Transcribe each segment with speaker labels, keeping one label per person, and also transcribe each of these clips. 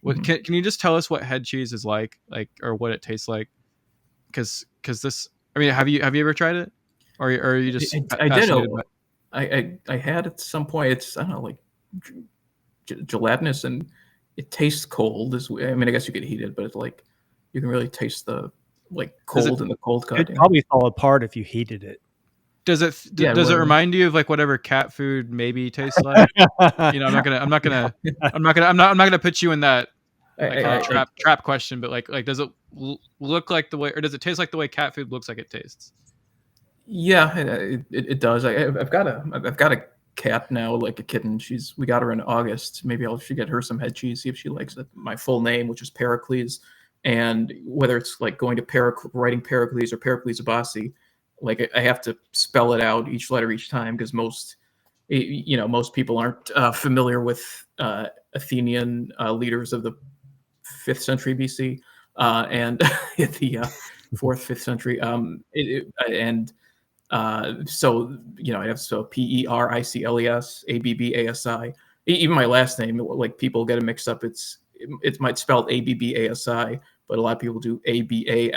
Speaker 1: What can you just tell us what head cheese is like, or what it tastes like? Because this, I mean, have you ever tried it, or are you just
Speaker 2: I did.
Speaker 1: fascinated by it?
Speaker 2: I had at some point. It's, I don't know, like gelatinous, and it tastes cold. I mean, I guess you could heat it, but it's like you can really taste the like cold in the cold cut.
Speaker 3: It'd probably fall apart if you heated it.
Speaker 1: Does it remind you of like whatever cat food maybe tastes like? I'm not gonna put you in that trap question, but like does it look like the way, or does it taste like the way cat food looks like it tastes?
Speaker 2: Yeah, it does. I've got a cat now, like a kitten. We got her in August. Maybe I should get her some head cheese, see if she likes it. My full name, which is Pericles, and whether it's like going to writing Pericles or Pericles Abbasi, like I have to spell it out each letter each time, because most people aren't familiar with Athenian leaders of the 5th century BC and the 4th, 5th century. So I have Pericles Abbasi. Even my last name, like people get it mixed up. It's might spelled Abbasi, but a lot of people do Abassi.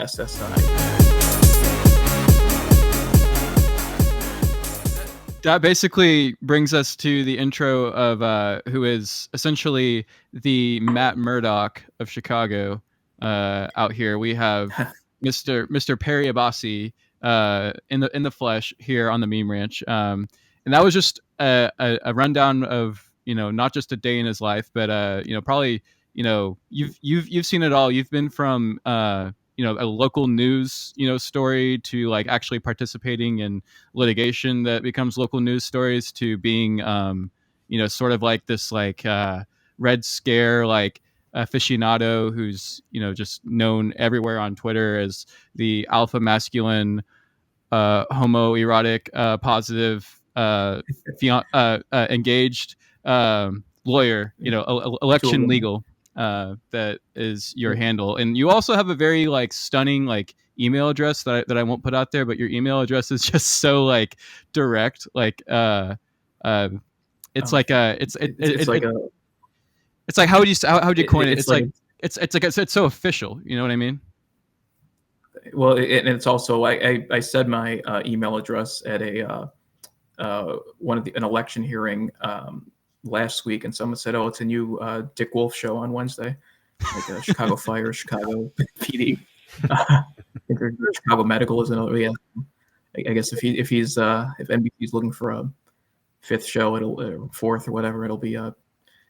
Speaker 1: That basically brings us to the intro of who is essentially the Matt Murdock of Chicago. Out here, we have Mr. Perry Abbasi in the flesh here on the Meme Ranch, and that was just a rundown of not just a day in his life, but probably you've seen it all. You've been from a local news story to like actually participating in litigation that becomes local news stories, to being sort of like this like Red Scare like aficionado who's just known everywhere on Twitter as the alpha masculine homoerotic positive engaged lawyer, election legal. That is your handle, and you also have a very like stunning like email address that I won't put out there, but your email address is just so like direct, like it's like how would you coin it? It's so official. You know what I mean?
Speaker 2: Well, and it's also I said my email address at an election hearing last week, and someone said, "Oh, it's a new Dick Wolf show on Wednesday, like Chicago Fire, Chicago PD, Chicago Medical is another." Yeah, I guess if NBC's looking for a 5th show, it'll 4th or whatever, it'll be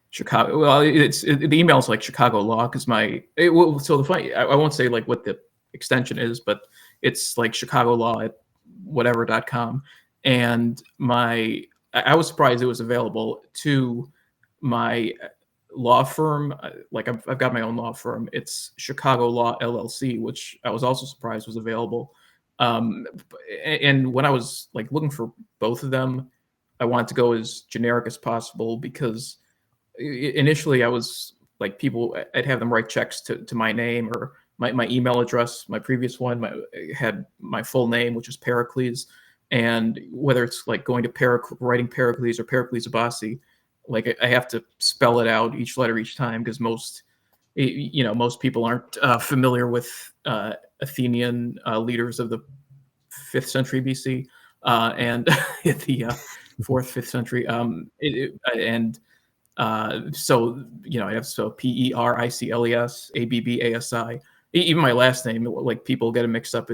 Speaker 2: Chicago. Well, the email's like Chicago Law, because so the funny, I won't say like what the extension is, but it's like Chicago Law at whatever.com, and I was surprised it was available to my law firm. Like I've got my own law firm. It's Chicago Law LLC, which I was also surprised was available. And when I was like looking for both of them, I wanted to go as generic as possible, because initially I was like, I'd have them write checks to my name or my email address. My previous one had my full name, which is Pericles. And whether it's like going to writing Pericles or Pericles Abbasi, like I have to spell it out each letter each time, because most people aren't familiar with Athenian leaders of the 5th century BC and the 4th, 5th century. So I have Pericles Abbasi. Even my last name, like people get it mixed up.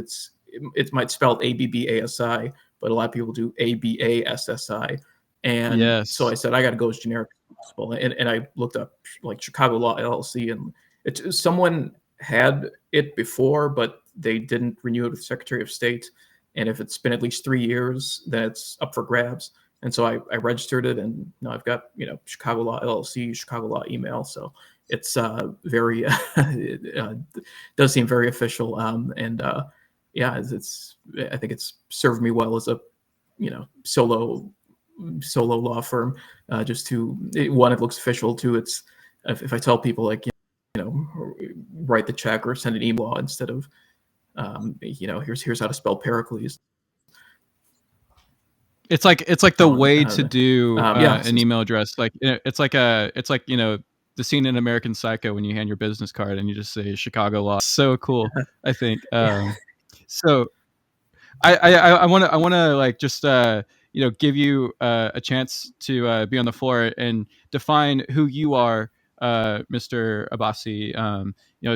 Speaker 2: It might spelled Abasi, but a lot of people do Abassi. And so I said, I got to go as generic as possible. And I looked up like Chicago Law LLC, and someone had it before, but they didn't renew it with the Secretary of State. And if it's been at least 3 years, then it's up for grabs. And so I registered it, and now I've got, Chicago Law LLC, Chicago Law email. So it's very, it does seem very official. Yeah, I think it's served me well as a, solo law firm. It looks official. Two, it's if I tell people like, write the check or send an email instead of, here's how to spell Pericles.
Speaker 1: It's like the way to do an email address. Like it's like this the scene in American Psycho when you hand your business card and you just say Chicago law. So cool, I think. So I want to like just give you a chance to be on the floor and define who you are, Mr. Abbasi.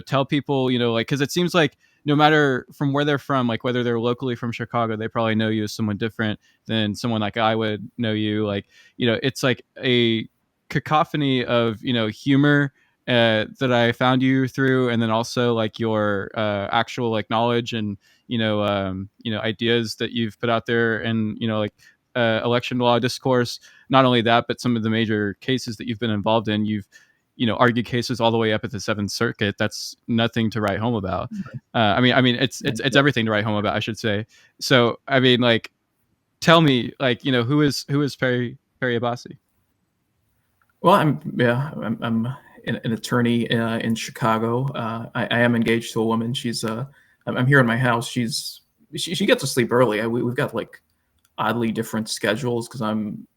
Speaker 1: Tell people, like, because it seems like no matter from where they're from, like whether they're locally from Chicago, they probably know you as someone different than someone like I would know you. Like, it's like a cacophony of humor that I found you through, and then also like your actual like knowledge and ideas that you've put out there, and like election law discourse. Not only that, but some of the major cases that you've been involved in. You've argued cases all the way up at the Seventh Circuit. That's nothing to write home about. I mean, it's everything to write home about, I should say. So, I mean, like, tell me, like, who is Perry Abbasi?
Speaker 2: Well, I'm an attorney in Chicago. I am engaged to a woman. I'm here in my house. She gets to sleep early. We've got like oddly different schedules because I'm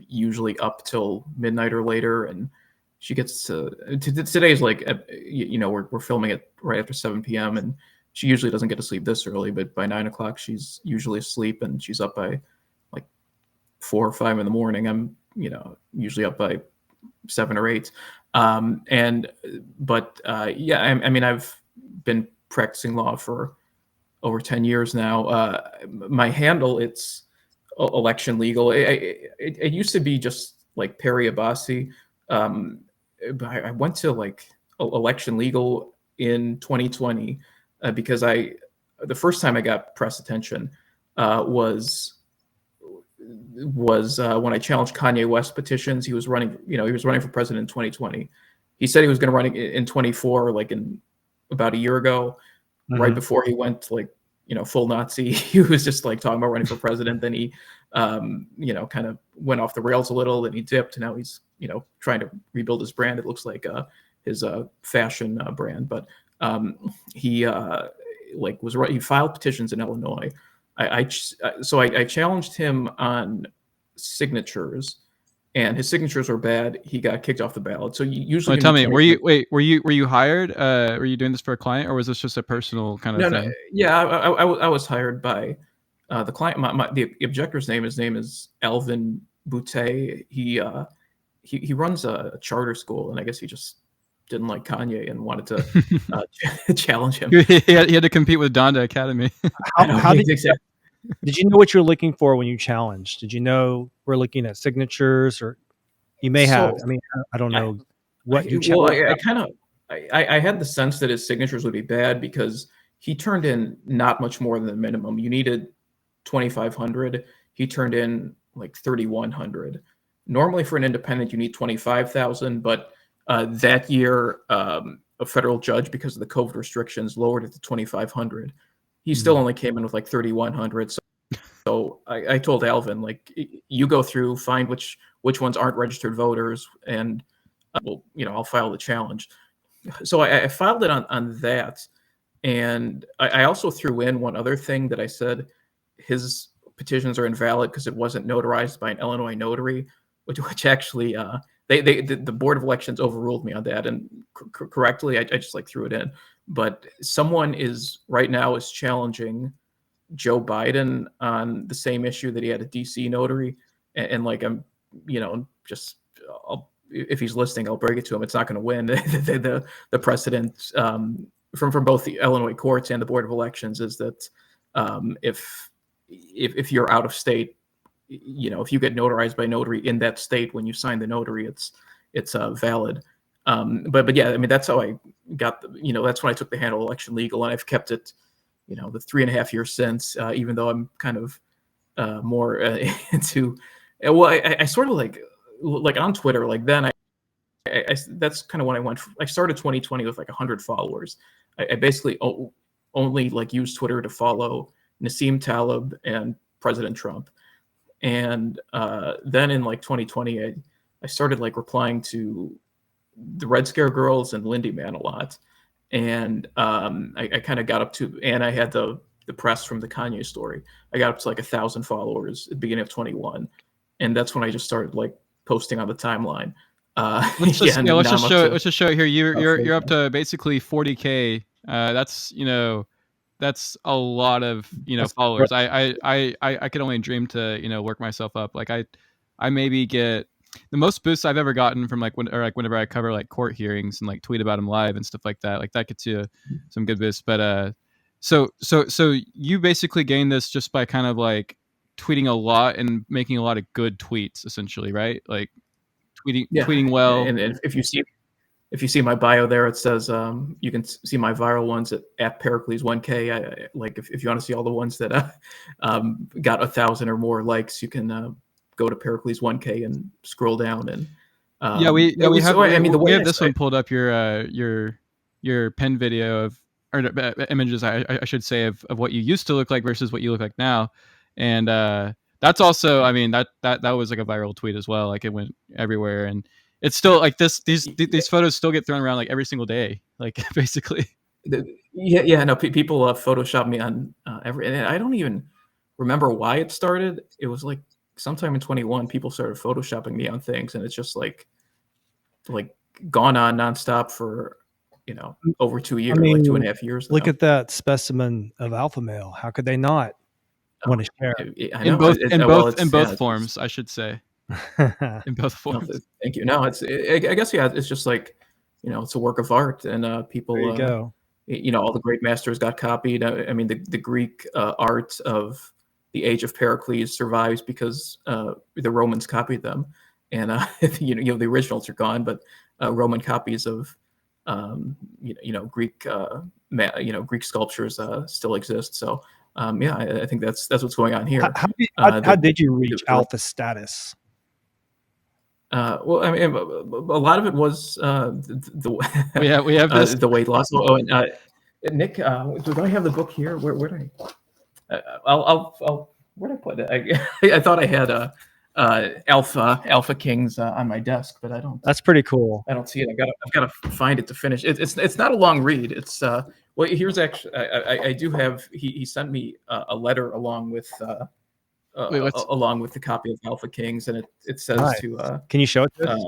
Speaker 2: usually up till midnight or later, and she gets today's like we're filming it right after 7 p.m. and she usually doesn't get to sleep this early, but by 9 o'clock she's usually asleep, and she's up by like 4 or 5 in the morning. I'm usually up by 7 or 8. I mean, I've been practicing law for over 10 years now. My handle, it's election legal. It used to be just like Perry Abbasi. I went to like election legal in 2020 because the first time I got press attention was when I challenged Kanye West petitions. He was running for president in 2020. He said he was going to run in 24, like in about a year ago, right before he went like, full Nazi. He was just like talking about running for president. Then he, kind of went off the rails a little, and he dipped. Now he's, trying to rebuild his brand. It looks like his fashion brand, but he he filed petitions in Illinois. So I challenged him on signatures, and his signatures were bad. He got kicked off the ballot. So you usually
Speaker 1: tell me, were you hired? Were you doing this for a client, or was this just a personal kind of thing?
Speaker 2: No, yeah, I was hired by the client. The objector's name. His name is Alvin Boutte. He runs a charter school, and I guess he just didn't like Kanye and wanted to challenge him.
Speaker 1: He had to compete with Donda Academy.
Speaker 3: Did you know what you're looking for when you challenged? Did you know we're looking at signatures, or you may have? I mean, I don't know what you challenged.
Speaker 2: Well, I had the sense that his signatures would be bad because he turned in not much more than the minimum. You needed 2,500. He turned in like 3,100. Normally for an independent, you need 25,000, but that year, a federal judge, because of the COVID restrictions, lowered it to 2,500. He still only came in with like 3,100. So I told Alvin, like, you go through, find which ones aren't registered voters, and I'll file the challenge. So I filed it on that, and I also threw in one other thing that I said his petitions are invalid because it wasn't notarized by an Illinois notary, which actually the Board of Elections overruled me on that, and correctly. I just like threw it in. But someone is challenging Joe Biden on the same issue that he had a DC notary, and like if he's listening, I'll break it to him. It's not going to win. The precedent from both the Illinois courts and the Board of Elections is that if you're out of state, if you get notarized by notary in that state when you sign the notary, it's valid. But yeah, I mean, that's how I got that's when I took the handle election legal, and I've kept it, the 3.5 years since, even though I'm kind of more into, well, I sort of like on Twitter, like then I that's kind of when I started 2020 with like 100 followers. I basically only like used Twitter to follow Nassim Taleb and President Trump. And then in like 2020, I started like replying to the Red Scare girls and Lindy Man a lot. And I kind of got up to, and I had the press from the Kanye story. I got up to like 1,000 followers at the beginning of 21. And that's when I just started like posting on the timeline.
Speaker 1: Let's just
Speaker 2: now
Speaker 1: let's
Speaker 2: I'm
Speaker 1: just
Speaker 2: up
Speaker 1: show
Speaker 2: to
Speaker 1: it. Let's just show it here. You're
Speaker 2: about
Speaker 1: you're up
Speaker 2: 40K.
Speaker 1: to basically 40K. That's that's a lot of
Speaker 3: That's
Speaker 1: followers. I could only dream to work myself up. Like I maybe get the most boosts I've ever gotten from whenever I cover like court hearings and like tweet about them live and stuff like that. Like that gets you some good boosts. But so you basically gain this just by kind of like tweeting a lot and making a lot of good tweets, essentially, right? Like
Speaker 2: Yeah,
Speaker 1: tweeting well.
Speaker 2: and if you see my bio there, it says you can see my viral ones at Pericles 1K. Like if you want to see all the ones that got 1,000 or more likes, you can go to Pericles 1K and scroll down. And
Speaker 1: Yeah, we
Speaker 2: it was.
Speaker 1: have
Speaker 2: I mean, the way
Speaker 1: we have
Speaker 2: I
Speaker 1: this
Speaker 2: started,
Speaker 1: one pulled up, your pen video of or images I should say of what you used to look like versus what you look like now, and that's also, I mean, that was like a viral tweet as well. Like it went everywhere, and it's still like these photos still get thrown around like every single day, like basically.
Speaker 2: yeah, no, people Photoshop me on every, and I don't even remember why it started. It was like sometime in 21, people started photoshopping me on things, and it's just like gone on nonstop for over 2 years,
Speaker 3: I
Speaker 2: like
Speaker 3: mean,
Speaker 2: 2.5 years
Speaker 3: look
Speaker 2: now.
Speaker 3: at that specimen of alpha male. How could they not want to share?
Speaker 2: I
Speaker 1: In
Speaker 2: know.
Speaker 1: both
Speaker 2: Well,
Speaker 1: in
Speaker 2: it's
Speaker 1: both forms, I should say. In both
Speaker 2: no,
Speaker 1: forms.
Speaker 2: thank you. No, I guess it's just like it's a work of art, and people.
Speaker 3: There you go.
Speaker 2: All the great masters got copied. I mean, the Greek art of the age of Pericles survives because the Romans copied them, and the originals are gone, but Roman copies of Greek Greek sculptures still exist. So yeah, I think that's what's going on here.
Speaker 3: How did you reach alpha status?
Speaker 2: Well, I mean, a lot of it was the
Speaker 1: we have this.
Speaker 2: the weight loss. Oh, and Nick, do I have the book here? Where did I'll where did I put it? I thought I had Alpha Kings on my desk, but I don't.
Speaker 3: That's pretty cool.
Speaker 2: I don't see it. I've got to find it to finish. It's not a long read. It's well, here's actually I do have. He sent me a letter along with along with the copy of Alpha Kings, and it says
Speaker 3: Nice.
Speaker 2: to
Speaker 3: Can you show it to us?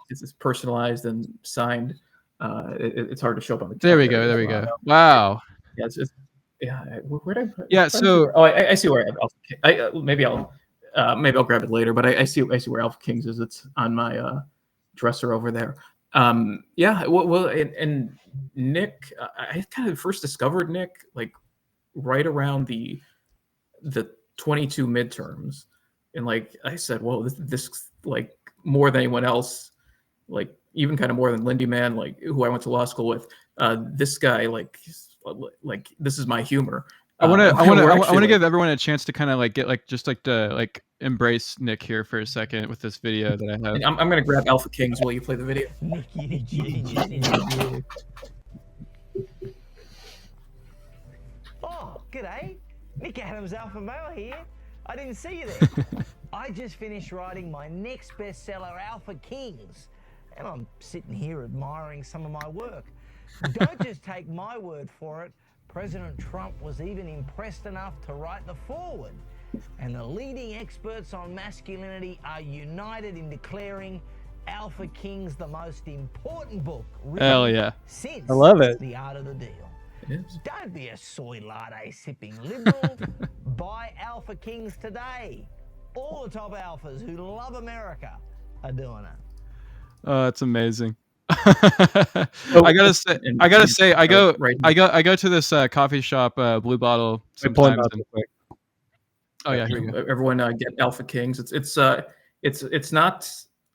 Speaker 2: it's personalized and signed. It's hard to show up on the.
Speaker 1: There we go. There we go. Wow.
Speaker 2: Yeah, yeah. Where did I put?
Speaker 1: Yeah. So
Speaker 2: I see where I have Alpha King. Maybe I'll grab it later, but I see where Alpha Kings is. It's on my dresser over there. Yeah. Well, and Nick, I kind of first discovered Nick like right around the 22 midterms, and like I said, well, this like more than anyone else, like even kind of more than Lindy Man, like who I went to law school with, this guy like this is my humor.
Speaker 1: I want to
Speaker 2: like,
Speaker 1: give everyone a chance to kind of like get like just like to like embrace Nick here for a second with this video that I have.
Speaker 2: I'm gonna grab Alpha Kings while you play the video.
Speaker 4: Oh, g'day. Nick Adams, Alpha Male here. I didn't see you there. I just finished writing my next bestseller, Alpha Kings, and I'm sitting here admiring some of my work. Don't just take my word for it. President Trump was even impressed enough to write the foreword. And the leading experts on masculinity are united in declaring Alpha Kings the most important book written since
Speaker 3: I love it.
Speaker 4: The Art of the Deal.
Speaker 2: Yes.
Speaker 4: Don't be a soy latte sipping liberal. Buy Alpha Kings today. All the top alphas who love America are doing it.
Speaker 1: Oh, that's amazing. I gotta say, I go to this coffee shop, Blue Bottle, sometimes. Oh yeah, here we go.
Speaker 2: Everyone get Alpha Kings. It's not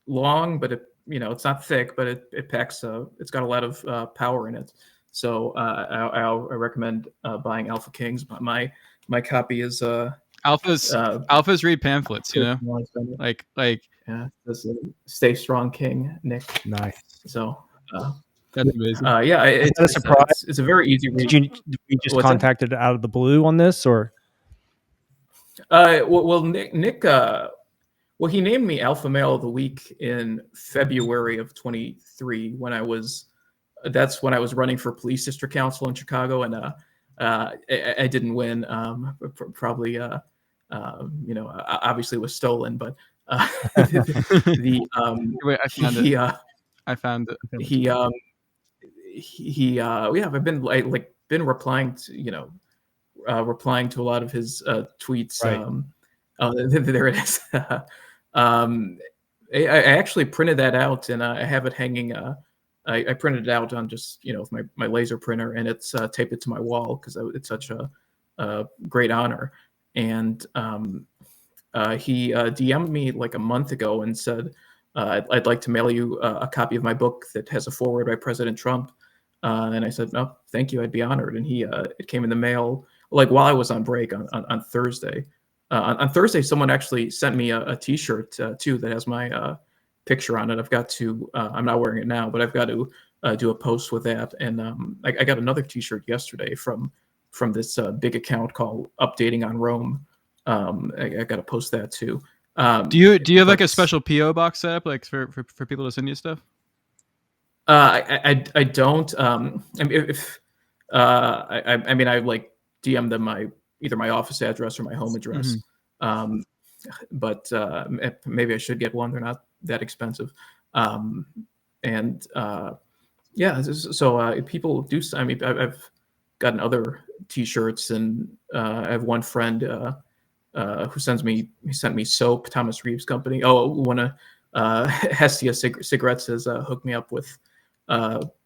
Speaker 2: long, but it's not thick, but it packs. It's got a lot of power in it. So I recommend buying Alpha Kings. My copy is
Speaker 1: Alphas read pamphlets, like
Speaker 2: yeah, this is Stay Strong King, Nick.
Speaker 3: Nice.
Speaker 2: So
Speaker 1: that's amazing.
Speaker 2: Yeah,
Speaker 3: it's a surprise.
Speaker 2: It's a very easy read.
Speaker 3: Did you just contacted out of the blue on this, or?
Speaker 2: Well, Nick. Well, he named me Alpha Male of the Week in February of 23 that's when I was running for police district council in Chicago, and I didn't win. Probably, obviously it was stolen, but
Speaker 1: Wait, I found
Speaker 2: he
Speaker 1: it. I found it.
Speaker 2: I've been been replying to replying to a lot of his tweets.
Speaker 3: Right.
Speaker 2: There it is. I actually printed that out, and I have it hanging. I printed it out on just with my laser printer, and it's taped it to my wall because it's such a great honor. And he DM'd me like a month ago and said, I'd like to mail you a copy of my book that has a foreword by President Trump. And I said, no, thank you, I'd be honored. And it came in the mail like while I was on break on Thursday. On Thursday, someone actually sent me a T-shirt too that has my picture on it. I've got to. I'm not wearing it now, but I've got to do a post with that. And I got another T-shirt yesterday from this big account called Updating on Rome. I got to post that too.
Speaker 1: Do you have like a special PO box set up like for people to send you stuff?
Speaker 2: I don't. I mean, I like DM them either my office address or my home address. Mm-hmm. But maybe I should get one. They're not that expensive. So people do. I mean, I've gotten other T-shirts, and I have one friend who sent me soap. Thomas Reeves Company. Oh, one of Hestia cigarettes has hooked me up with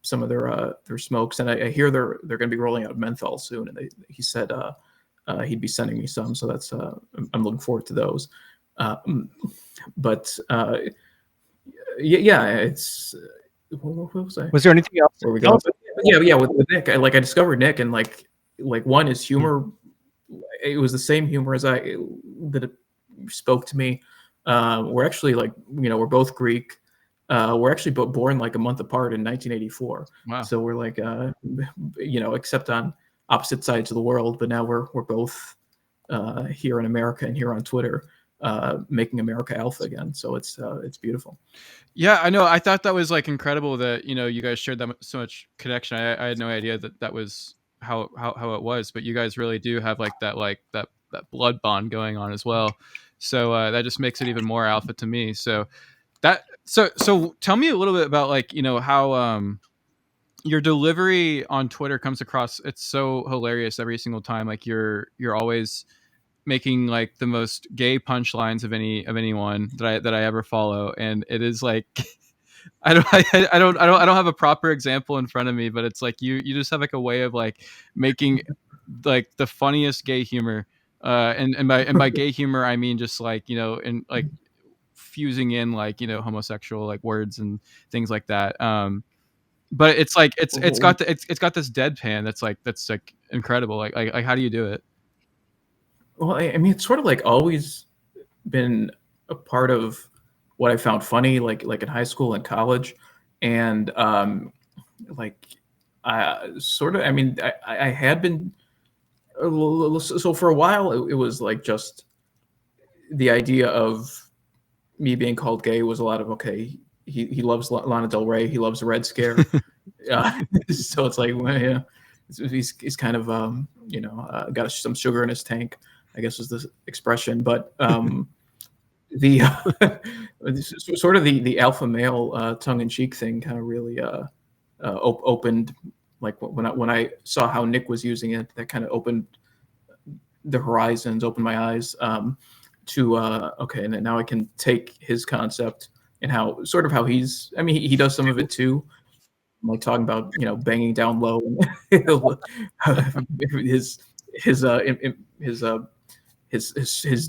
Speaker 2: some of their smokes, and I hear they're going to be rolling out menthol soon. And he said he'd be sending me some, so that's I'm looking forward to those. It's what was I?
Speaker 3: Was there anything else?
Speaker 2: Where we go? Yeah. With Nick, I discovered Nick, and like one is humor. It was the same humor as that it spoke to me. We're actually we're both Greek. We're actually born like a month apart in 1984.
Speaker 1: Wow.
Speaker 2: So we're like, except on opposite sides of the world, but now we're both here in America and here on Twitter, making America alpha again. So it's beautiful.
Speaker 1: Yeah, I know. I thought that was like incredible that you guys shared that so much connection. I had no idea that was how it was, but you guys really do have that blood bond going on as well. So that just makes it even more alpha to me. So tell me a little bit about how your delivery on Twitter comes across. It's so hilarious every single time. Like you're always making like the most gay punchlines of anyone that I ever follow, and it is like I don't have a proper example in front of me, but it's like you just have like a way of like making like the funniest gay humor, and by gay humor I mean just and like fusing in homosexual like words and things like that. But it's like it's got this deadpan that's like incredible. Like how do you do it?
Speaker 2: Well, I mean, it's sort of like always been a part of what I found funny, like in high school and college, and I had been so for a while it was like just the idea of me being called gay was a lot of he loves Lana Del Rey, he loves the Red Scare, so it's like he's kind of got some sugar in his tank, I guess was the expression. But the sort of the alpha male tongue-in-cheek thing kind of really opened, like when I saw how Nick was using it, that kind of opened the horizons, opened my eyes to and then now I can take his concept and how he's, I mean, he does some of it too, like talking about banging down low, his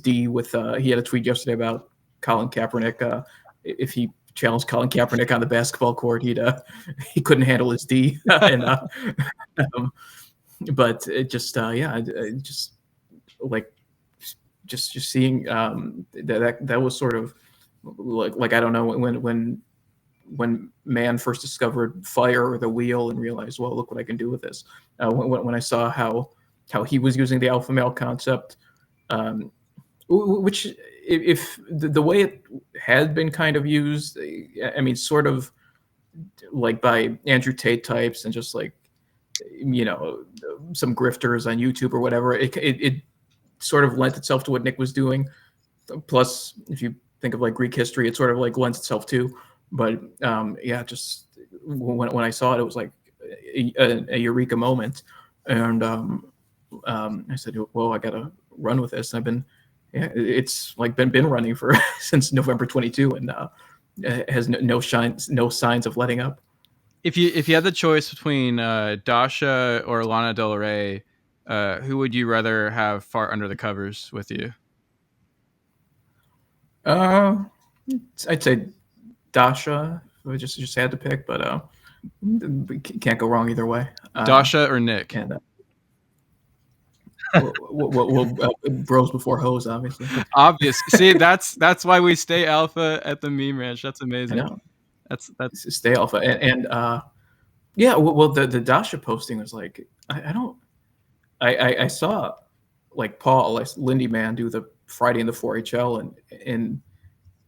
Speaker 2: D with he had a tweet yesterday about Colin Kaepernick. If he challenged Colin Kaepernick on the basketball court, he couldn't handle his D. But it just just like just seeing that was sort of like I don't know, when man first discovered fire or the wheel and realized, well, look what I can do with this. When I saw how he was using the alpha male concept, which if the way it had been kind of used, I mean, sort of like by Andrew Tate types and just like some grifters on YouTube or whatever, it sort of lent itself to what Nick was doing. Plus, if you think of like Greek history, it sort of like lends itself to. But yeah, just when I saw it, it was like a eureka moment, and I said, "Whoa, I gotta run with this." And I've been, yeah, it's like been running for since November 22, and it has no signs of letting up.
Speaker 1: If you had the choice between Dasha or Lana Del Rey, who would you rather have fart under the covers with you?
Speaker 2: I'd say Dasha. I just had to pick, but can't go wrong either way.
Speaker 1: Dasha or Nick?
Speaker 2: And we'll bros before hoes, obviously.
Speaker 1: Obvious. See, that's why we stay alpha at the meme ranch. That's amazing.
Speaker 2: I know.
Speaker 1: That's
Speaker 2: stay alpha, and yeah. Well, the Dasha posting was like, I saw like Paul, like Lindy Man, do the Friday in the 4HL, and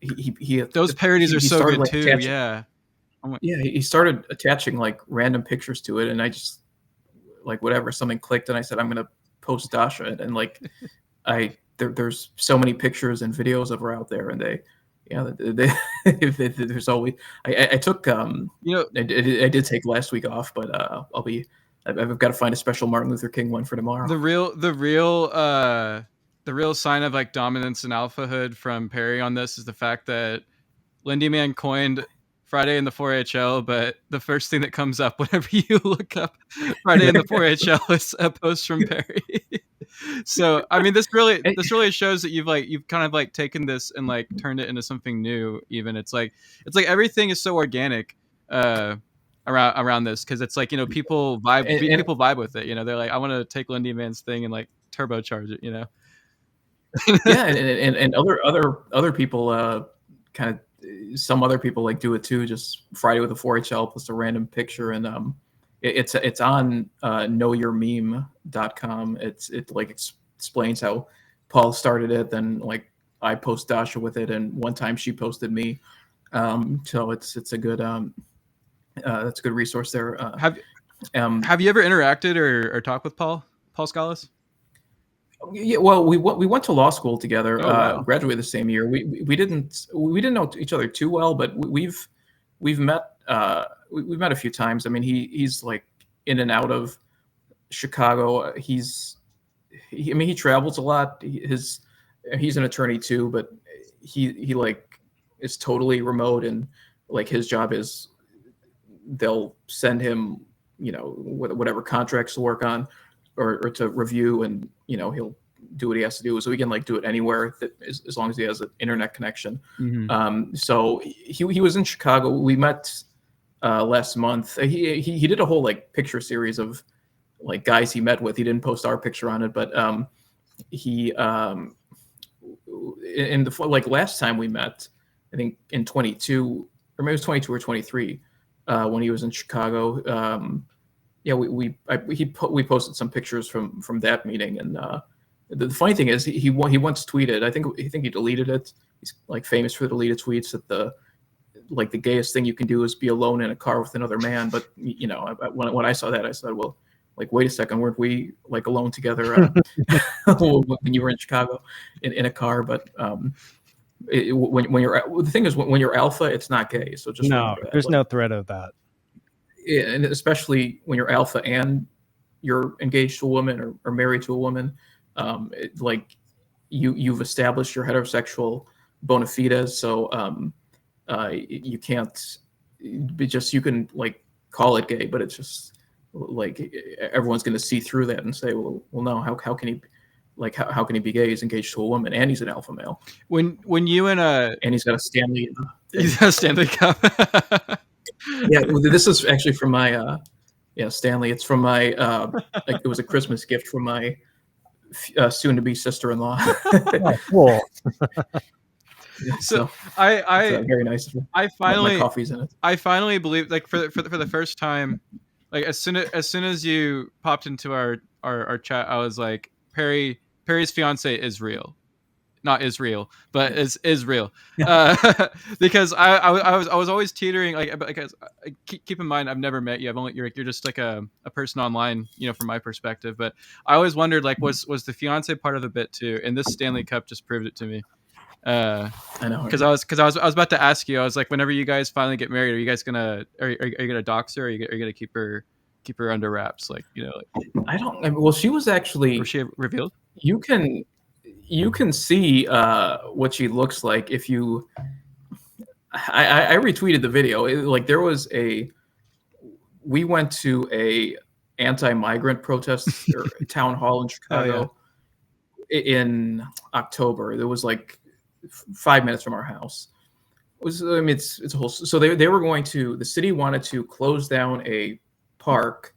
Speaker 2: he
Speaker 1: those parodies are so good
Speaker 2: like,
Speaker 1: too. Yeah.
Speaker 2: Yeah, he started attaching like random pictures to it, and I just like whatever, something clicked, and I said I'm gonna post Dasha, and like there's so many pictures and videos of her out there, and there's always I took I did take last week off, but I've got to find a special Martin Luther King one for tomorrow.
Speaker 1: The real sign of like dominance and alphahood from Perry on this is the fact that Lindy Man coined Friday in the 4HL, but the first thing that comes up whenever you look up Friday in the 4HL is a post from Perry. So I mean, this really shows that you've kind of like taken this and like turned it into something new. Even it's like everything is so organic around this, because it's like, people vibe with it. They're like, I want to take Lindy Man's thing and like turbocharge it.
Speaker 2: Yeah, and other people kind of. Some other people like do it too, just Friday with a 4HL plus a random picture, and it's on knowyourmeme.com. It like explains how Paul started it, then like I post Dasha with it, and one time she posted me. So it's a good that's a good resource there.
Speaker 1: Have you ever interacted or talked with Paul Scholas?
Speaker 2: Yeah, well, we went to law school together.
Speaker 1: Oh, wow.
Speaker 2: Graduated the same year. We didn't know each other too well, but we've met we've met a few times. I mean, he's like in and out of Chicago. He travels a lot. He's an attorney too, but he like is totally remote, and like his job is they'll send him whatever contracts to work on or to review, and he'll do what he has to do, so he can like do it anywhere as long as he has an internet connection.
Speaker 1: Mm-hmm.
Speaker 2: So he was in Chicago. We met last month. He did a whole like picture series of like guys he met with. He didn't post our picture on it, but he in the like last time we met, I think in 22, or maybe it was 22 or 23, when he was in Chicago. Yeah, we posted some pictures from that meeting, and the funny thing is he once tweeted, I think he deleted it. He's like famous for deleted tweets, that the gayest thing you can do is be alone in a car with another man. But when I saw that, I said, well, like, wait a second, weren't we like alone together when you were in Chicago in a car? But when you're the thing is when you're alpha, it's not gay. So just
Speaker 3: no, there's no threat of that.
Speaker 2: Yeah, and especially when you're alpha and you're engaged to a woman or married to a woman, like you've established your heterosexual bona fides, so you can't be just, you can like call it gay, but it's just like everyone's going to see through that and say, well no, how can he like how can he be gay? He's engaged to a woman and he's an alpha male.
Speaker 1: When you and
Speaker 2: he's got a Stanley.
Speaker 1: He's got a Stanley Cup.
Speaker 2: Yeah, this is actually from my Stanley. It's from my it was a Christmas gift from my soon-to-be sister-in-law.
Speaker 3: Oh, cool.
Speaker 2: So
Speaker 1: I
Speaker 2: very nice.
Speaker 1: I finally
Speaker 2: my coffee's in it.
Speaker 1: I finally believe, like, for the first time, like as soon as you popped into our chat, I was like, Perry's fiance is real. Not Israel, but is real. Because I was always teetering, like, because keep in mind, I've never met you. You're just like a person online, from my perspective. But I always wondered, like, was the fiance part of the bit too? And this Stanley Cup just proved it to me.
Speaker 2: I know.
Speaker 1: Because I was about to ask you. I was like, whenever you guys finally get married, are you guys gonna are you gonna dox her? Or are you gonna keep her under wraps? Like, you know, like,
Speaker 2: I don't. Well, she was actually.
Speaker 1: was she revealed?
Speaker 2: You can see what she looks like if you. I retweeted the video. Like there was we went to a anti-migrant protest or town hall in Chicago in October. There was like 5 minutes from our house. It's a whole. So they were going to. The city wanted to close down a park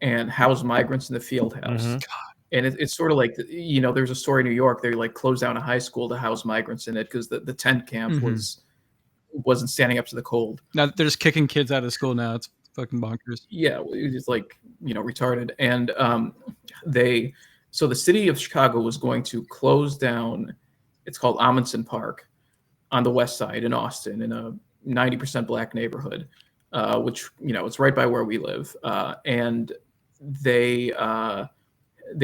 Speaker 2: and house migrants in the field house.
Speaker 3: Mhm.
Speaker 2: And it's sort of like, there's a story in New York. They like closed down a high school to house migrants in it because the tent camp wasn't standing up to the cold.
Speaker 1: Now they're just kicking kids out of school now. It's fucking bonkers.
Speaker 2: Yeah, it's like, retarded. And so the city of Chicago was going to close down, it's called Amundsen Park on the west side in Austin, in a 90% black neighborhood, which, it's right by where we live. And the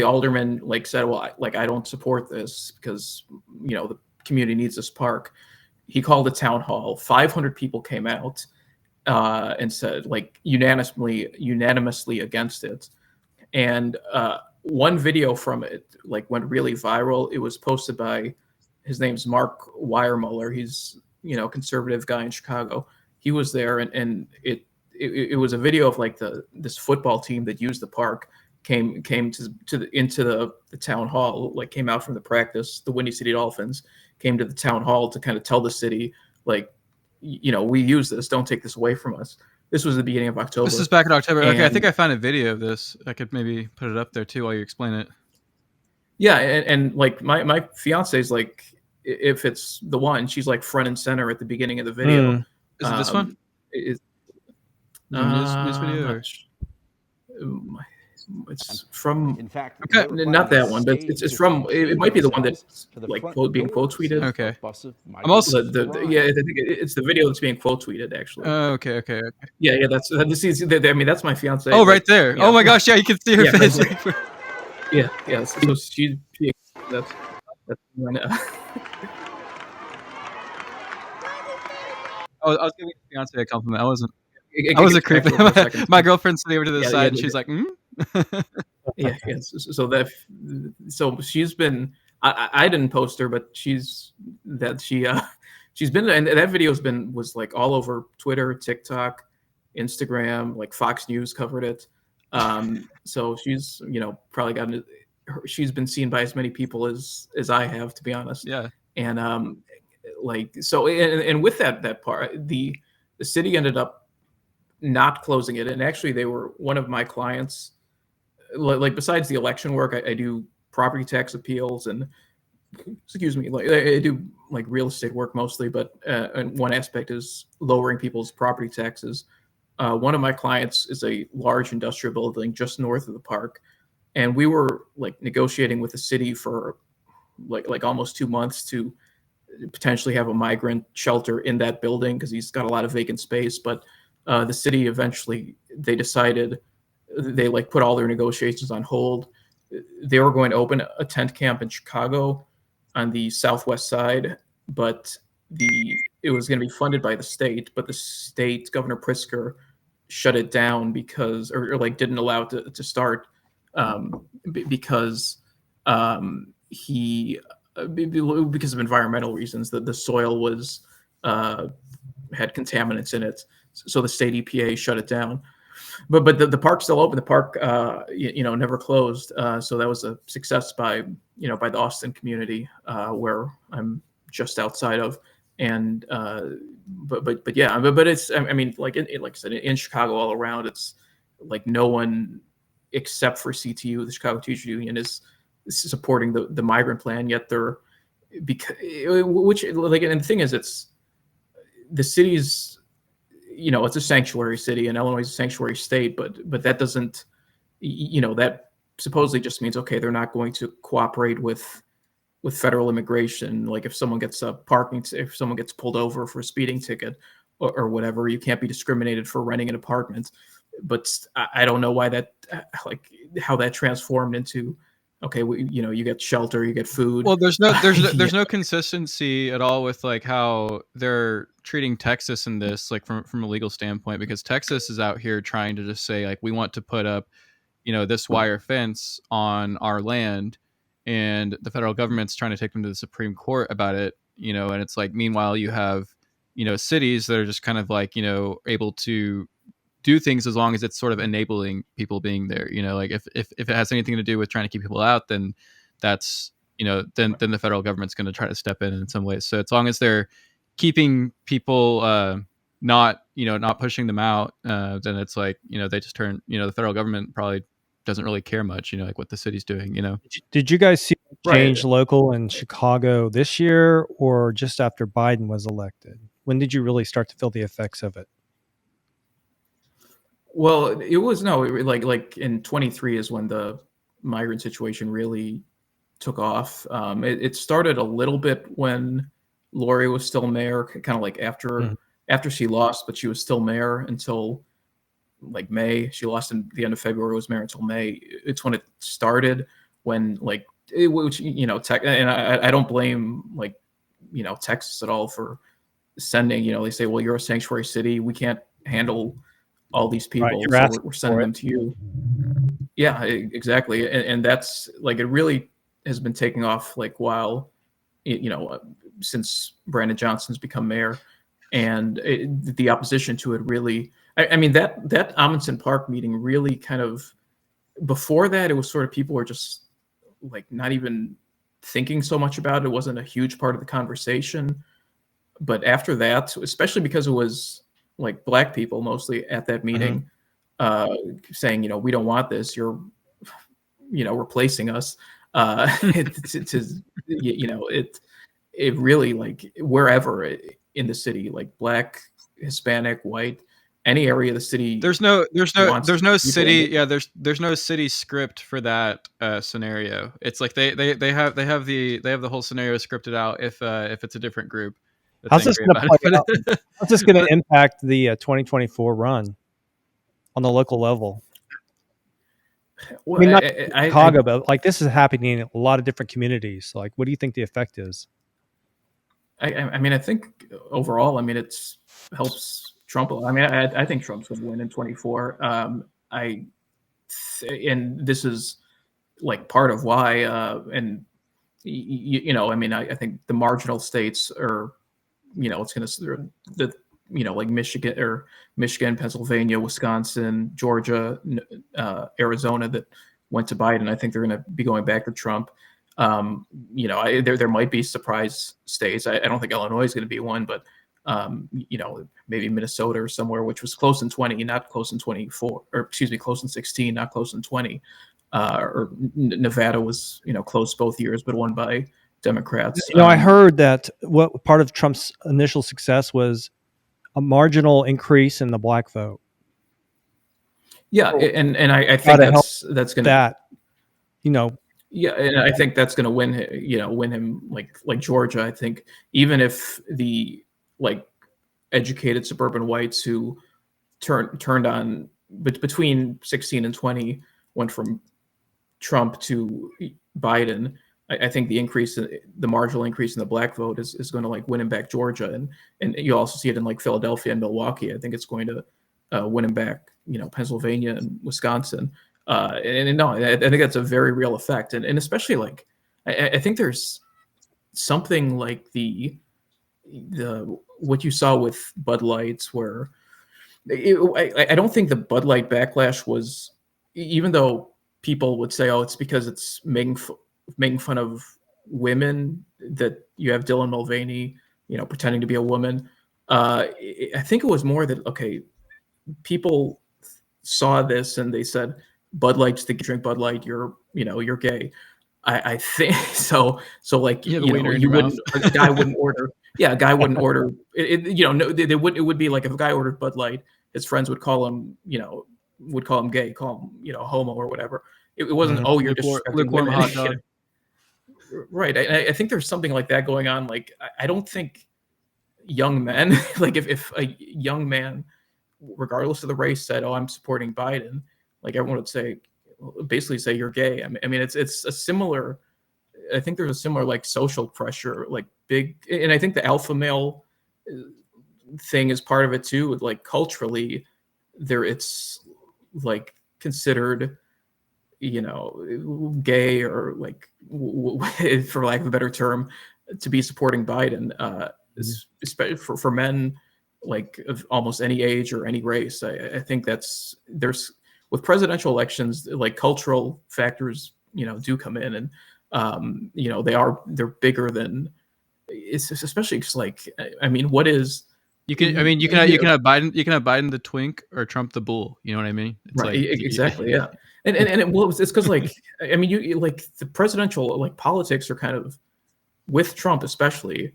Speaker 2: alderman said, well, I don't support this because, the community needs this park. He called a town hall. 500 people came out and said unanimously against it. And one video from it went really viral. It was posted by, his name's Mark Weiermuller. He's, conservative guy in Chicago. He was there, and it was a video of this football team that used the park came into the town hall, came out from the practice. The Windy City Dolphins came to the town hall to kind of tell the city, we use this, don't take this away from us. This was the beginning of October.
Speaker 1: This is back in October. Okay, I think I found a video of this. I could maybe put it up there too while you explain it.
Speaker 2: Yeah, and my fiance is if it's the one, she's front and center at the beginning of the video.
Speaker 1: Is it this one?
Speaker 2: News video? It's from.
Speaker 5: In fact,
Speaker 2: okay, not that one, but it's from. It might be the one that's being quote tweeted.
Speaker 1: Okay. I'm also.
Speaker 2: I think it's the video that's being quote tweeted actually.
Speaker 1: Okay.
Speaker 2: Yeah. That's my fiance.
Speaker 1: Oh, right there. Oh my gosh, yeah, you can see her face.
Speaker 2: Yeah. So she that's when.
Speaker 1: I was giving fiance a compliment. I wasn't creepy. My girlfriend's sitting over to the side, and she's like,
Speaker 2: Yeah. So she's been. I didn't post her, but she's been, and that video's was all over Twitter, TikTok, Instagram. Fox News covered it. So she's probably gotten. She's been seen by as many people as I have, to be honest.
Speaker 1: Yeah.
Speaker 2: And so and with that part, the city ended up not closing it, and actually they were one of my clients. Besides the election work, I do property tax appeals and I do real estate work mostly, but and one aspect is lowering people's property taxes. One of my clients is a large industrial building just north of the park, and we were negotiating with the city for almost 2 months to potentially have a migrant shelter in that building because he's got a lot of vacant space. But the city eventually, they decided, they put all their negotiations on hold. They were going to open a tent camp in Chicago on the southwest side, but it was going to be funded by the state, but the state, Governor Pritzker, shut it down because didn't allow it to start because because of environmental reasons, that the soil was had contaminants in it, so the state EPA shut it down. But the park's still open. The park never closed. So that was a success by the Austin community, where I'm just outside of. And but it's, I mean, like I said, in Chicago all around, it's no one except for CTU, the Chicago Teachers Union, is supporting the migrant plan. Yet they're and the thing is, it's the city's, it's a sanctuary city, and Illinois is a sanctuary state, but that doesn't, that supposedly just means, okay, they're not going to cooperate with federal immigration. If someone gets if someone gets pulled over for a speeding ticket or whatever, you can't be discriminated for renting an apartment. But I don't know why that, how that transformed into okay, you get shelter, you get food.
Speaker 1: Well, there's no consistency at all with like how they're treating Texas in this, like from a legal standpoint, because Texas is out here trying to just say like we want to put up, this wire fence on our land, and the federal government's trying to take them to the Supreme Court about it, and it's like meanwhile you have, cities that are just kind of like, able to do things as long as it's sort of enabling people being there. Like if it has anything to do with trying to keep people out, then that's, then the federal government's going to try to step in some ways. So as long as they're keeping people not pushing them out, then it's like, they just turn, the federal government probably doesn't really care much, like what the city's doing.
Speaker 3: Did you guys see a
Speaker 2: Right.
Speaker 3: change local in Chicago this year or just after Biden was elected? When did you really start to feel the effects of it?
Speaker 2: Well, it was like in 23 is when the migrant situation really took off. It started a little bit when Lori was still mayor, kind of like after she lost, but she was still mayor until like May. She lost in the end of February, was mayor until May. It's when it started, when like which and I don't blame Texas at all for sending. They say, well, you're a sanctuary city, we can't handle all these people,
Speaker 3: right,
Speaker 2: so we're sending them to you. Yeah, exactly. And that's like, it really has been taking off like while since Brandon Johnson's become mayor, and the opposition to it really, I mean that Amundsen Park meeting really kind of, before that it was sort of people were just like not even thinking so much about it. It wasn't a huge part of the conversation. But after that, especially because it was like Black people mostly at that meeting, saying, we don't want this, you're, replacing us. It really, like, wherever in the city, like Black, Hispanic, white, any area of the city.
Speaker 1: There's no city. Yeah, there's no city script for that scenario. It's like they have the whole scenario scripted out if it's a different group.
Speaker 3: How's this going to play out? How's this going to impact the 2024 run on the local level?
Speaker 2: Well,
Speaker 3: I mean, not Chicago, but like this is happening in a lot of different communities. Like, what do you think the effect is?
Speaker 2: I mean, I think overall, I mean, it helps Trump. I mean, I think Trump's going to win in 24. And this is like part of why. And I mean, I think the marginal states are, it's going to like Michigan, Pennsylvania, Wisconsin, Georgia, Arizona that went to Biden. I think they're going to be going back to Trump. There might be surprise states. I don't think Illinois is going to be one, but maybe Minnesota or somewhere, which was close in 20, not close in 24, or excuse me, close in 16, not close in 20. Or Nevada was, close both years, but won by Democrats.
Speaker 3: I heard that what part of Trump's initial success was a marginal increase in the Black vote.
Speaker 2: Yeah, and I think that's going to Yeah, and I think that's going to win him like Georgia. I think even if the like educated suburban whites who turned on between 16 and 20 went from Trump to Biden, I think the marginal increase in the Black vote is going to like win him back Georgia, and you also see it in like Philadelphia and Milwaukee. I think it's going to win him back, Pennsylvania and Wisconsin. I think that's a very real effect, and especially like I think there's something like the what you saw with Bud Lights, where I don't think the Bud Light backlash was, even though people would say, oh, it's because it's making fun of women, that you have Dylan Mulvaney, pretending to be a woman. I think it was more that, okay, people saw this and they said, Bud Light's the drink Bud Light, you're gay. I think so. Like, you wouldn't, a guy wouldn't order. Yeah, a guy wouldn't order. It would be like if a guy ordered Bud Light, his friends would call him, gay, call him, homo or whatever. It wasn't, oh, you're disrespecting women.
Speaker 1: Hot dog.
Speaker 2: Right. I think there's something like that going on. Like, I don't think young men, like if a young man, regardless of the race, said, oh, I'm supporting Biden, like everyone would say, basically say you're gay. I mean, it's a similar. I think there's a similar like social pressure, like big, and I think the alpha male thing is part of it too. Like culturally, it's like considered, gay or like, for lack of a better term, to be supporting Biden, especially for men like of almost any age or any race. I think there's with presidential elections, like cultural factors, do come in, and they're bigger than it's especially just like, I mean, what is
Speaker 1: you can have Biden the twink or Trump the bull. You know what I mean? It's
Speaker 2: right,
Speaker 1: like
Speaker 2: exactly, yeah. And it's because like, I mean, you like the presidential like politics are kind of, with Trump especially,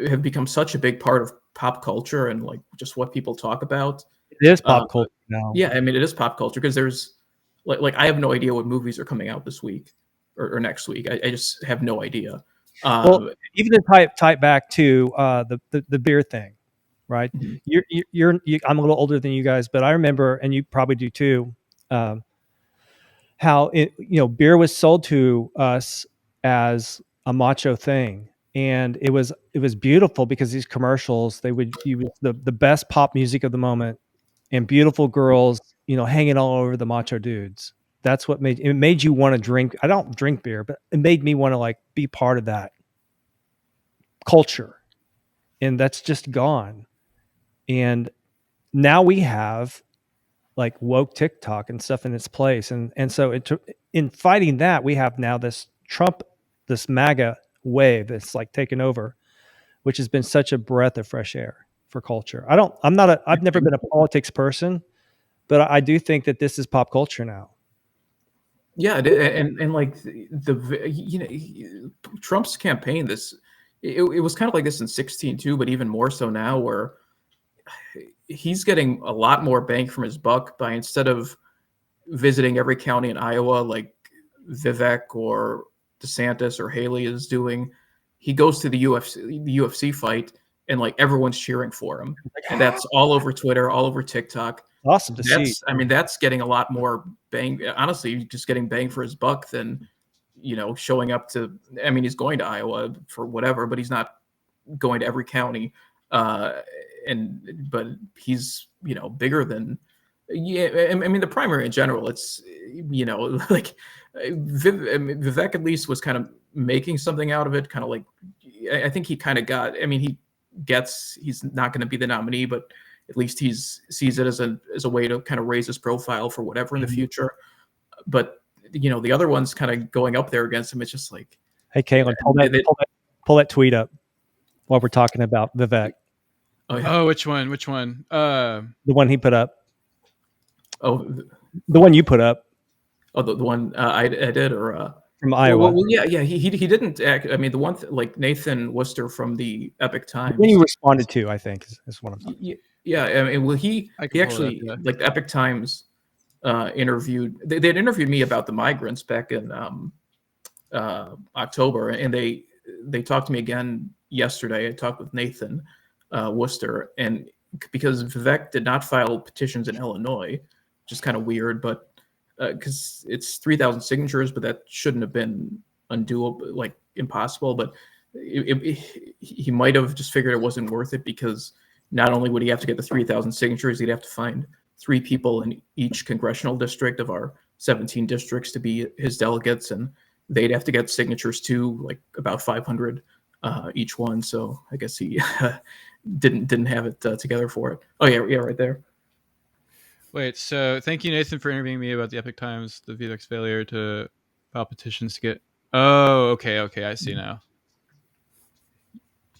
Speaker 2: have become such a big part of pop culture and like just what people talk about.
Speaker 3: It is pop culture now.
Speaker 2: Yeah, I mean, it is pop culture because there's like I have no idea what movies are coming out this week or next week. I just have no idea.
Speaker 3: Well, even to tie back to the beer thing, right?
Speaker 2: Mhm.
Speaker 3: I'm a little older than you guys, but I remember, and you probably do too, how beer was sold to us as a macho thing, and it was beautiful because these commercials, they would use the best pop music of the moment and beautiful girls, hanging all over the macho dudes. That's what made you want to drink. I don't drink beer, but it made me want to like be part of that culture, and that's just gone. And now we have like woke TikTok and stuff in its place, and so in fighting that, we have now this MAGA wave that's like taken over, which has been such a breath of fresh air for culture. I've never been a politics person, but I do think that this is pop culture now.
Speaker 2: Yeah, and like Trump's campaign, it was kind of like this in 16 too, but even more so now, where he's getting a lot more bang from his buck by, instead of visiting every county in Iowa like Vivek or DeSantis or Haley is doing, he goes to the UFC fight, and like everyone's cheering for him, and that's all over Twitter, all over TikTok.
Speaker 3: Awesome to see.
Speaker 2: I mean, that's getting a lot more bang. Honestly, just getting bang for his buck than, showing up to. I mean, he's going to Iowa for whatever, but he's not going to every county. But he's bigger than. Yeah, I mean, the primary in general, it's like Vivek at least was kind of making something out of it. Kind of like, I think he kind of got. I mean, he's not going to be the nominee, but at least he sees it as a way to kind of raise his profile for whatever in the future. But the other ones kind of going up there against him, it's just like,
Speaker 3: hey, Caitlin, pull that tweet up while we're talking about Vivek.
Speaker 2: Oh, yeah.
Speaker 1: Oh, which one?
Speaker 3: The one he put up.
Speaker 2: Oh,
Speaker 3: the one you put up.
Speaker 2: Oh, the one I did, or
Speaker 3: from Iowa.
Speaker 2: Well, yeah. He didn't act. I mean, the one like Nathan Worcester from the Epic Times.
Speaker 3: When you responded to, I think is what I'm talking.
Speaker 2: Yeah. I mean, well, he actually like the Epic Times interviewed. They had interviewed me about the migrants back in October, and they talked to me again yesterday. I talked with Nathan Worcester, and because Vivek did not file petitions in Illinois, which is kind of weird, but because it's 3,000 signatures, but that shouldn't have been undoable, like impossible. But he might have just figured it wasn't worth it, because not only would he have to get the 3,000 signatures, he'd have to find 3 people in each congressional district of our 17 districts to be his delegates, and they'd have to get signatures too, like about 500 each one. So I guess he didn't have it together for it. Oh yeah, right there.
Speaker 1: Wait, so thank you, Nathan, for interviewing me about the Epic Times, the Vivek's failure to file petitions to get. Oh, okay, I see now.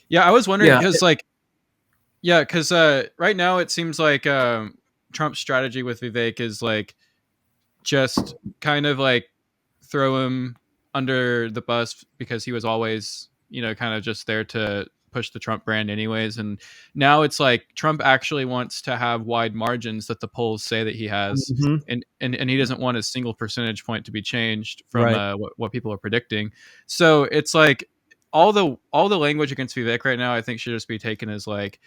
Speaker 1: Yeah, I was wondering because, right now it seems like Trump's strategy with Vivek is like just kind of like throw him under the bus, because he was always, kind of just there to push the Trump brand anyways. And now it's like Trump actually wants to have wide margins that the polls say that he has. Mm-hmm. and he doesn't want a single percentage point to be changed from what people are predicting. So it's like all the language against Vivek right now, I think, should just be taken as like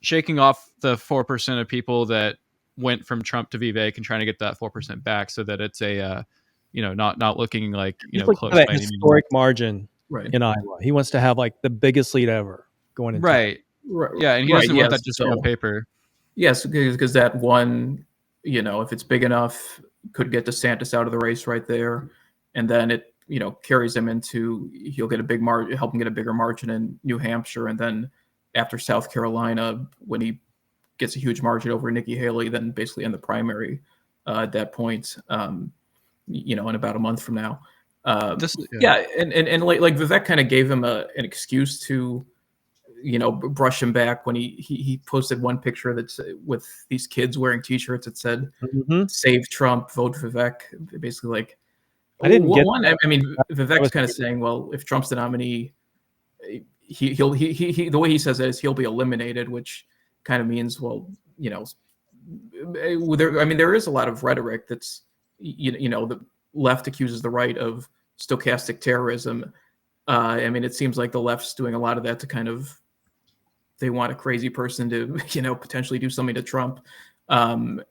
Speaker 1: shaking off the 4% of people that went from Trump to Vivek and trying to get that 4% back so that it's a not looking like
Speaker 3: He's
Speaker 1: close
Speaker 3: looking for that
Speaker 1: by any means.
Speaker 3: historic margin
Speaker 2: Right.
Speaker 3: in Iowa. He wants to have like the biggest lead ever going into
Speaker 1: Right.
Speaker 2: Right.
Speaker 1: Yeah, and he
Speaker 2: right,
Speaker 1: doesn't want
Speaker 2: yes.
Speaker 1: that just on paper.
Speaker 2: Yes, because that one, if it's big enough, could get DeSantis out of the race right there, and then it, carries him into, he'll get a big margin, help him get a bigger margin in New Hampshire, and then after South Carolina, when he gets a huge margin over Nikki Haley, then basically in the primary at that point, in about a month from now. And like Vivek kind of gave him an excuse to, brush him back when he posted one picture that's with these kids wearing T-shirts that said "Save Trump, vote Vivek." Basically, like
Speaker 3: I didn't get
Speaker 2: one.
Speaker 3: that.
Speaker 2: I mean, Vivek's kind of saying, well, if Trump's the nominee, he the way he says it is he'll be eliminated, which kind of means, well, there is a lot of rhetoric that's the left accuses the right of stochastic terrorism. It seems like the left's doing a lot of that to kind of, they want a crazy person to, potentially do something to Trump. And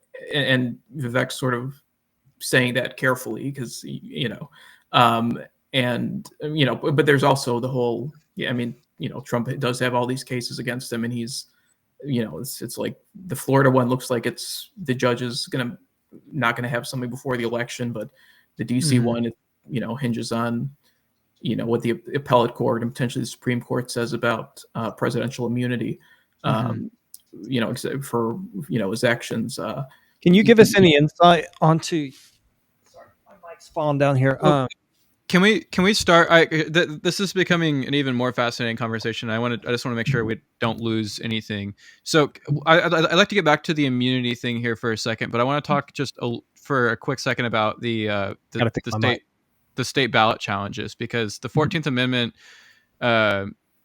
Speaker 2: Vivek's sort of saying that carefully because, but there's also the whole, Trump does have all these cases against him, and he's, it's like the Florida one looks like it's the judge is not going to have something before the election, but the DC one, hinges on, what the appellate court and potentially the Supreme Court says about presidential immunity, except for, his actions.
Speaker 3: Can you give us any insight onto? Sorry, my mic's falling down here.
Speaker 1: Can we start? This is becoming an even more fascinating conversation. I just want to make sure we don't lose anything. So I'd like to get back to the immunity thing here for a second, but I want to talk just for a quick second about the state ballot challenges, because the 14th Amendment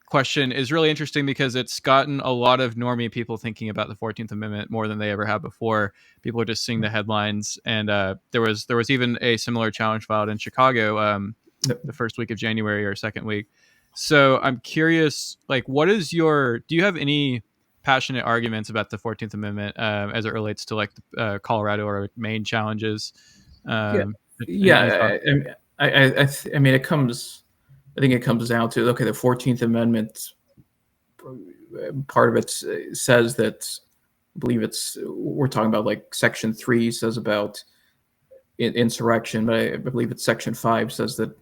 Speaker 1: question is really interesting because it's gotten a lot of normie people thinking about the 14th Amendment more than they ever have before. People are just seeing the headlines, and there was even a similar challenge filed in Chicago the first week of January or second week. So I'm curious, like, do you have any passionate arguments about the 14th Amendment as it relates to like Colorado or Maine challenges?
Speaker 2: I think it comes down to, okay, the 14th Amendment, part of it says that, I believe we're talking about like Section 3 says about insurrection, but I believe it's Section 5 says that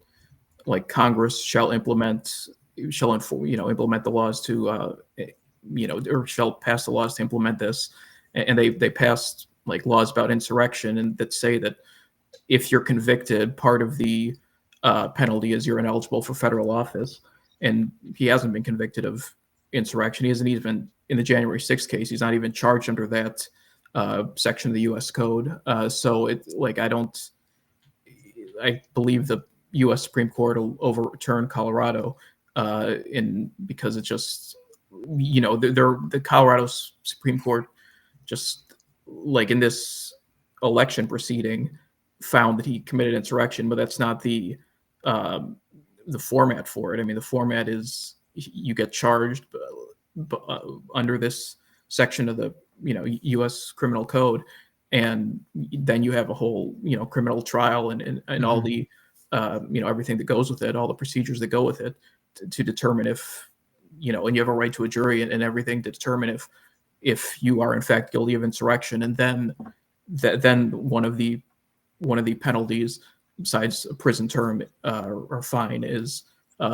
Speaker 2: like Congress shall implement the laws to, or shall pass the laws to implement this. And they passed like laws about insurrection, and that say that if you're convicted, part of the penalty is you're ineligible for federal office. And he hasn't been convicted of insurrection. He hasn't even, in the January 6th case, he's not even charged under that section of the U.S. Code. So it's like, I believe the U.S. Supreme Court will overturn Colorado because it's just, the Colorado Supreme Court just, like in this election proceeding, found that he committed insurrection, but that's not the format for it. I mean, the format is you get charged under this section of the U.S. Criminal Code, and then you have a whole criminal trial and all the everything that goes with it, all the procedures that go with it to determine if and you have a right to a jury and everything to determine if you are in fact guilty of insurrection, and then one of the penalties besides a prison term or fine is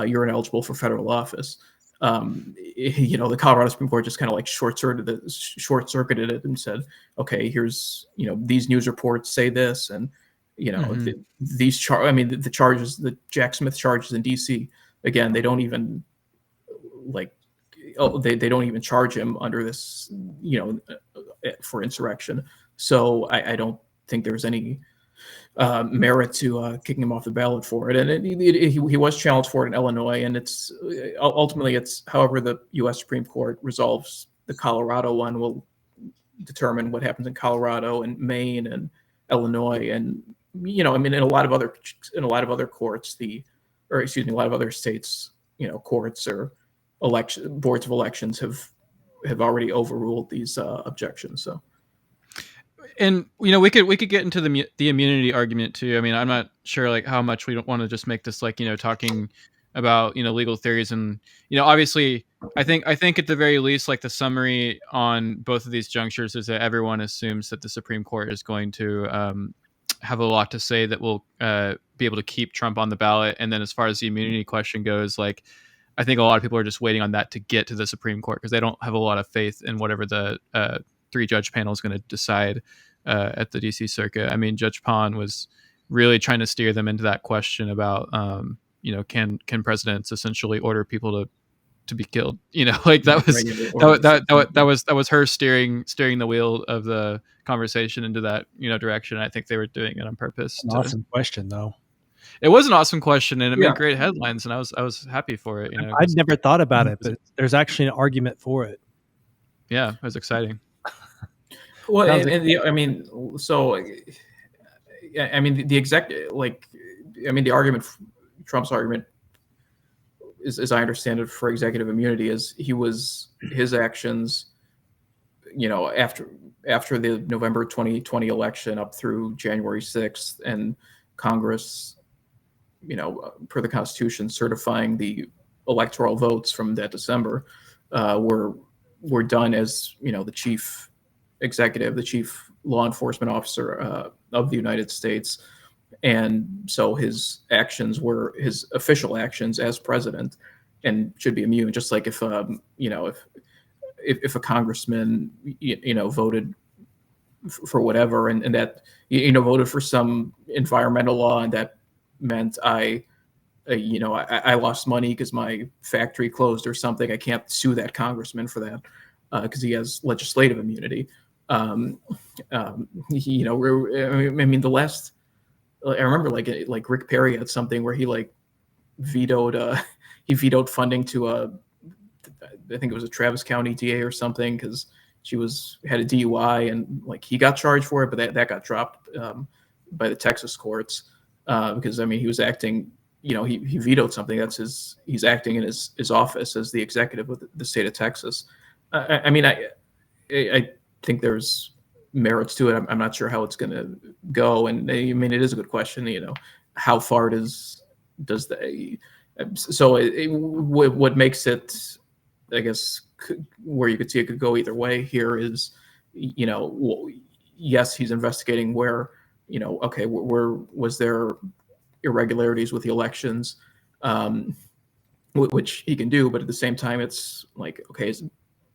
Speaker 2: you're ineligible for federal office. The Colorado Supreme Court just kind of like short-circuited it and said, okay, here's these news reports say this, and the charges, the Jack Smith charges in DC, again, they don't even they don't even charge him under this for insurrection. So I don't think there's any merit to kicking him off the ballot for it. And he was challenged for it in Illinois, and it's ultimately however the U.S. Supreme Court resolves the Colorado one will determine what happens in Colorado and Maine and Illinois, and in a lot of other courts, a lot of other states, courts or boards of elections have already overruled these objections. So.
Speaker 1: and we could get into the immunity argument too. I mean, I'm not sure like how much we don't want to just make this like talking about legal theories, and obviously I think at the very least like the summary on both of these junctures is that everyone assumes that the Supreme Court is going to have a lot to say that will be able to keep Trump on the ballot. And then as far as the immunity question goes, like I think a lot of people are just waiting on that to get to the Supreme Court because they don't have a lot of faith in whatever the 3-judge panel is going to decide at the DC circuit. I mean, Judge Pond was really trying to steer them into that question about, can presidents essentially order people to be killed? Like that was her steering the wheel of the conversation into that direction. I think they were doing it on purpose.
Speaker 3: Awesome question, though.
Speaker 1: It was an awesome question, and it made great headlines, and I was happy for it.
Speaker 3: I'd never thought about it, but there's actually an argument for it.
Speaker 1: Yeah, it was exciting.
Speaker 2: Well, the argument, Trump's argument, is, as I understand it, for executive immunity, is his actions, after the November 2020 election up through January 6th, and Congress, per the Constitution, certifying the electoral votes from that December, were done as the chief executive, the chief law enforcement officer of the United States. And so his actions were his official actions as president and should be immune. Just like if a congressman, voted for whatever, and that, voted for some environmental law, and that meant I lost money because my factory closed or something, I can't sue that congressman for that because he has legislative immunity. I remember like Rick Perry had something where he vetoed funding to I think it was a Travis County DA or something, because she had a DUI, and he got charged for it, but that got dropped by the Texas courts because he was acting, he vetoed something. He's acting in his office as the executive of the state of Texas. I think there's merits to it. I'm not sure how it's going to go, and it is a good question. How far does what makes it, I guess, where you could see it could go either way here is, yes, he's investigating where was there irregularities with the elections, which he can do, but at the same time, it's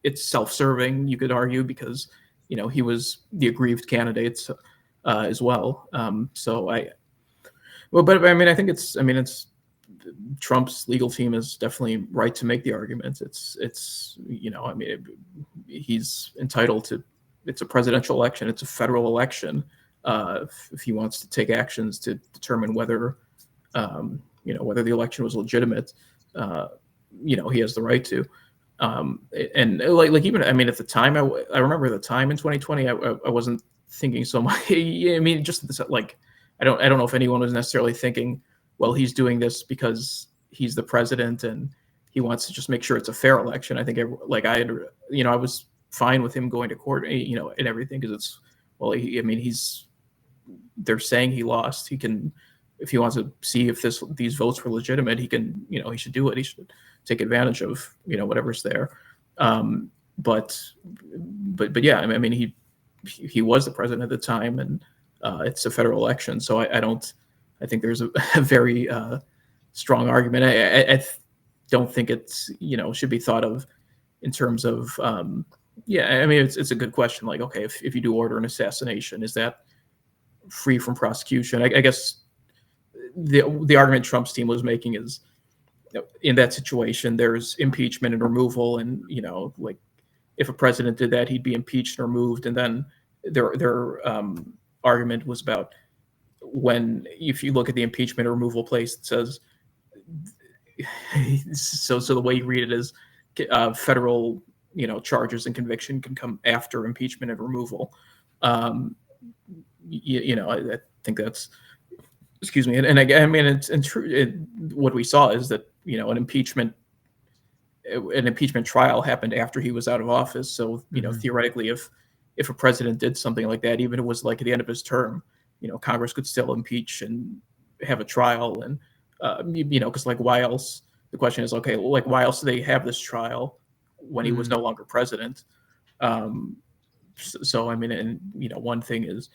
Speaker 2: it's self-serving, you could argue, because he was the aggrieved candidate as well. I think it's Trump's legal team is definitely right to make the argument. He's entitled to. It's a presidential election. It's a federal election. If he wants to take actions to determine whether the election was legitimate, he has the right to. Even at the time, I remember the time in 2020, I wasn't thinking so much. Just this, I don't know if anyone was necessarily thinking, well, he's doing this because he's the president and he wants to just make sure it's a fair election. I think I was fine with him going to court, and everything, because they're saying he lost. He can, if he wants to see if these votes were legitimate, he can, he should do it. He should take advantage of, whatever's there. But yeah, he was the president at the time, and it's a federal election. So I think there's a very strong argument. I don't think it's, should be thought of in terms of, it's a good question. If you do order an assassination, is that free from prosecution? I guess the argument Trump's team was making is, in that situation, there's impeachment and removal, and if a president did that, he'd be impeached and removed. And then their argument was about if you look at the impeachment or removal place, it says so the way you read it is federal charges and conviction can come after impeachment and removal. I think that's, excuse me, and it's true. What we saw is that an impeachment trial happened after he was out of office. So theoretically, if if a president did something like that, even if it was like at the end of his term, Congress could still impeach and have a trial. And, because like why else? The question is, okay, well, like why else do they have this trial when he was no longer president? So I mean, and one thing is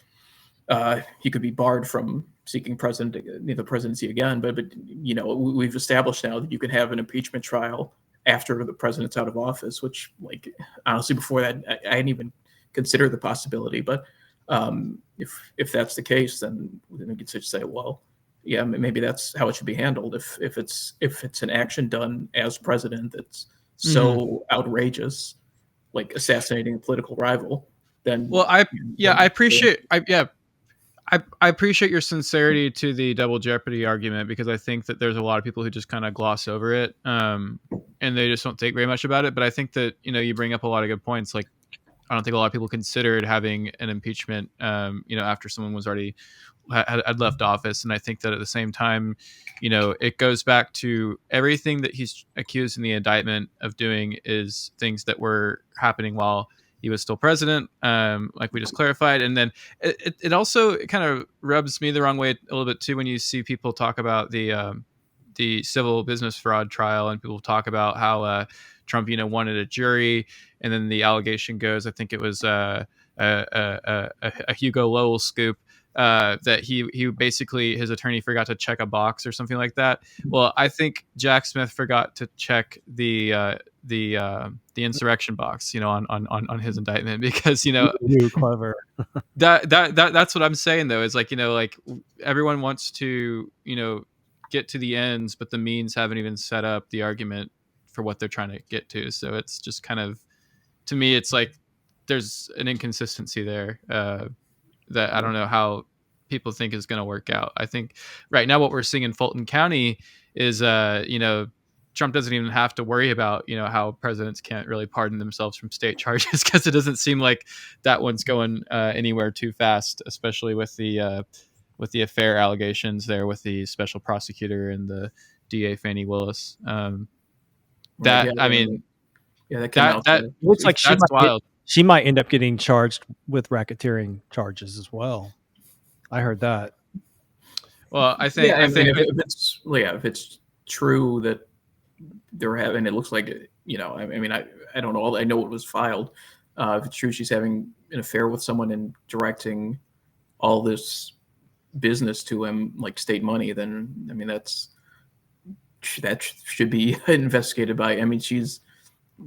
Speaker 2: he could be barred from seeking the presidency again. But we've established now that you can have an impeachment trial after the president's out of office, which, like, honestly, before that, I hadn't even considered the possibility. But if that's the case, then we could just say, well, yeah, maybe that's how it should be handled. If it's an action done as president that's so outrageous, like assassinating a political rival, then
Speaker 1: I appreciate your sincerity to the double jeopardy argument, because I think that there's a lot of people who just kind of gloss over it, and they just don't think very much about it. But I think that you bring up a lot of good points. Like, I don't think a lot of people considered having an impeachment, after someone was already had left office. And I think that at the same time, it goes back to everything that he's accused in the indictment of doing is things that were happening while he was still president, like we just clarified. And then it also kind of rubs me the wrong way a little bit too when you see people talk about the civil business fraud trial, and people talk about how Trump, wanted a jury, and then the allegation goes, I think it was a Hugo Lowell scoop, that he basically, his attorney forgot to check a box or something like that. Well, I think Jack Smith forgot to check the insurrection box, on his indictment, because
Speaker 3: clever.
Speaker 1: that's what I'm saying though, is like, like everyone wants to get to the ends, but the means haven't even set up the argument for what they're trying to get to. So it's just kind of, to me, it's like there's an inconsistency there that I don't know how people think is going to work out. I think right now what we're seeing in Fulton County is Trump doesn't even have to worry about how presidents can't really pardon themselves from state charges, because it doesn't seem like that one's going anywhere too fast, especially with the affair allegations there with the special prosecutor and the DA Fani Willis. That
Speaker 3: came out. That looks like she might end up getting charged with racketeering charges as well. I heard that.
Speaker 1: Well, I think
Speaker 2: if it's true that they're having, it looks like I don't know. I know it was filed. If it's true she's having an affair with someone and directing all this business to him, like state money, then that should be investigated by. She's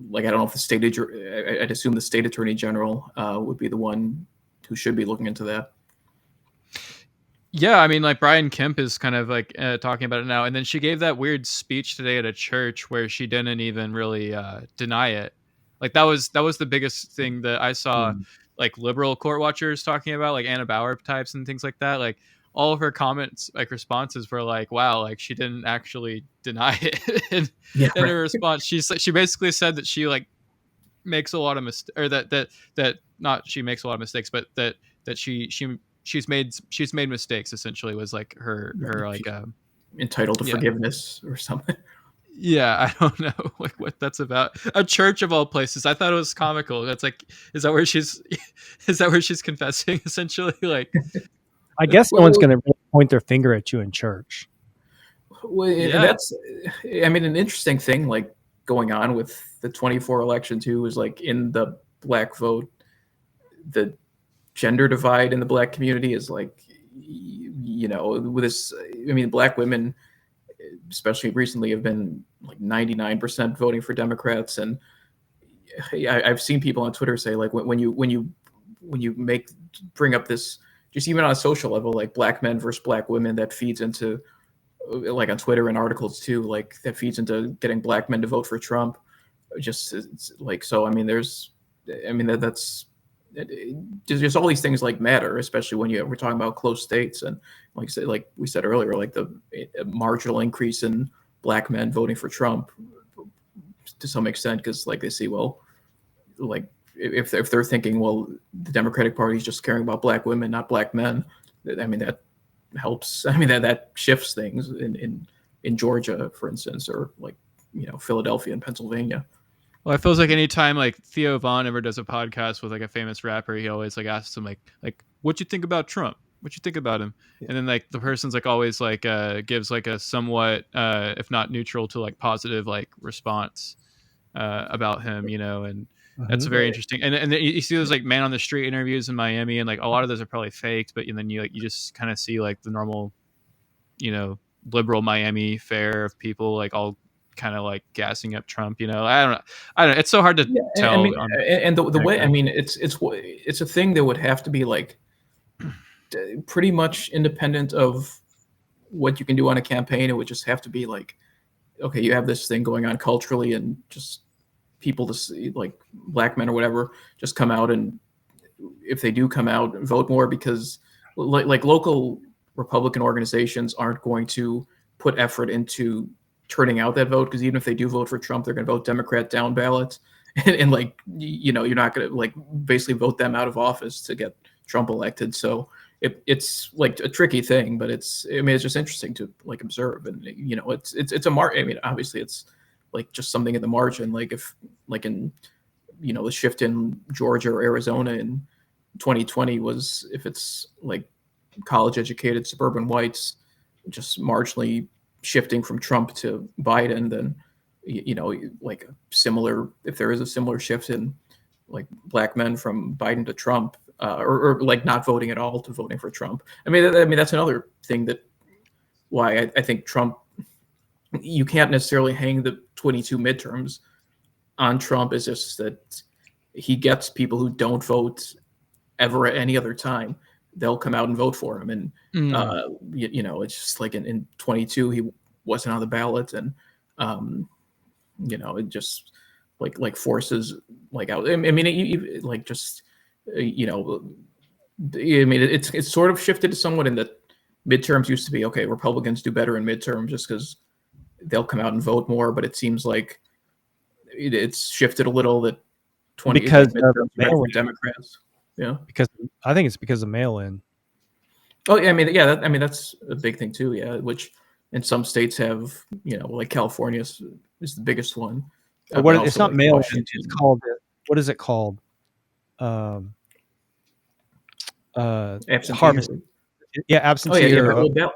Speaker 2: like, I don't know if I'd assume the state attorney general would be the one who should be looking into that.
Speaker 1: Yeah, like Brian Kemp is kind of like talking about it now, and then she gave that weird speech today at a church where she didn't even really deny it. Like that was the biggest thing that I saw, like liberal court watchers talking about, like Anna Bauer types and things like that. Like all of her comments, like responses, were like, "Wow, like she didn't actually deny it." And in her response, she basically said that she like makes a lot of mistakes, or that not she makes a lot of mistakes, but that she's made mistakes. Essentially, was like her like
Speaker 2: entitled to forgiveness or something.
Speaker 1: Yeah, I don't know like what that's about. A church of all places. I thought it was comical. That's like, is that where she's confessing? Essentially, like.
Speaker 3: I guess no one's going to point their finger at you in church.
Speaker 2: Well, that's, an interesting thing, like going on with the 24 election too, is like in the black vote, the gender divide in the black community is like, with this, black women, especially recently, have been like 99% voting for Democrats. And I've seen people on Twitter say, like, when you bring up this, just even on a social level, like black men versus black women, that feeds into, like on Twitter and articles too, like that feeds into getting black men to vote for Trump. Just like, so, there's just all these things like matter, especially when we're talking about close states. And like we said earlier, like the marginal increase in black men voting for Trump to some extent, because like they see, well, like, if they're thinking, well, the Democratic Party is just caring about black women, not black men, that helps. That shifts things in Georgia, for instance, or like, Philadelphia and Pennsylvania.
Speaker 1: Well, it feels like anytime like Theo Von ever does a podcast with like a famous rapper, he always like asks him like what you think about Trump? What you think about him?
Speaker 2: Yeah.
Speaker 1: And then like the person's like always like gives like a somewhat if not neutral to like positive like response about him, you know, and that's very interesting. And then you see those like man on the street interviews in Miami, and like a lot of those are probably faked, but then you like you just kind of see like the normal, you know, liberal Miami fare of people like all kind of like gassing up Trump. You know, I don't know. It's so hard to tell.
Speaker 2: I mean, and the way, I mean, it's a thing that would have to be like pretty much independent of what you can do on a campaign. It would just have to be like, okay, you have this thing going on culturally, and just people to see, like black men or whatever, just come out, and if they do come out, vote more, because like local Republican organizations aren't going to put effort into turning out that vote, because even if they do vote for Trump, they're going to vote Democrat down ballots, and like, you know, you're not going to like basically vote them out of office to get Trump elected. So it's like a tricky thing, but it's just interesting to like observe, and you know, it's a I mean, obviously it's like just something in the margin, like if like in, you know, the shift in Georgia or Arizona in 2020 was, if it's like college educated suburban whites just marginally shifting from Trump to Biden, then you know, like similar, if there is a similar shift in like black men from Biden to Trump, or like not voting at all to voting for Trump. I mean that's another thing that why I think Trump, you can't necessarily hang the 22 midterms on Trump, is just that he gets people who don't vote ever at any other time. They'll come out and vote for him. And, you know, it's just like in 22, he wasn't on the ballot, and, you know, it just like forces like out. I mean, like just, you know, I mean, it's sort of shifted somewhat in that midterms used to be, okay, Republicans do better in midterms just because they'll come out and vote more, but it seems like it's shifted a little that 20
Speaker 3: because
Speaker 2: midterms for Democrats. Yeah,
Speaker 3: because I think it's because of mail-in.
Speaker 2: Oh yeah, I mean, yeah, I mean that's a big thing too. Yeah, which in some states have, you know, like California is the biggest one.
Speaker 3: What, it's not like mail-in. It's called, what is it called?
Speaker 2: Absentee.
Speaker 3: Harvest. Yeah, absentee.
Speaker 2: Oh yeah,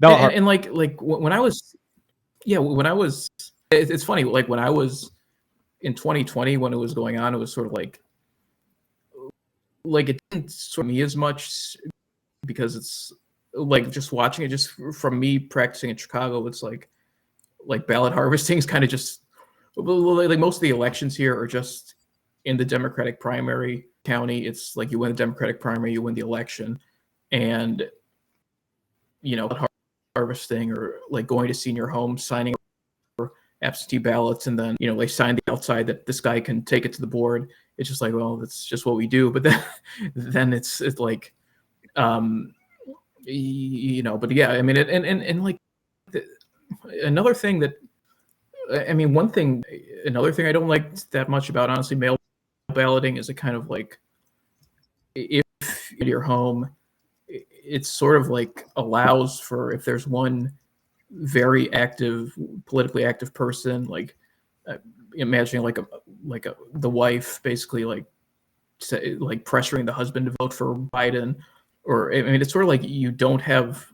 Speaker 2: yeah. And like when I was, it's funny. Like when I was in 2020, when it was going on, it was sort of like it didn't sort of me as much, because it's like just watching it, just from me practicing in Chicago, it's like ballot harvesting is kind of just like most of the elections here are just in the Democratic primary county. It's like you win the Democratic primary, you win the election, and you know, harvesting or like going to senior homes, signing for absentee ballots, and then, you know, they sign the outside that this guy can take it to the board. It's just like, well, that's just what we do. But then it's like, you know, but yeah, I mean, and like another thing that, I mean, another thing I don't like that much about, honestly, mail balloting is it kind of like, if at your home, it's sort of like allows for, if there's one very active, politically active person, like imagining like the wife basically like pressuring the husband to vote for Biden, or I mean, it's sort of like you don't have,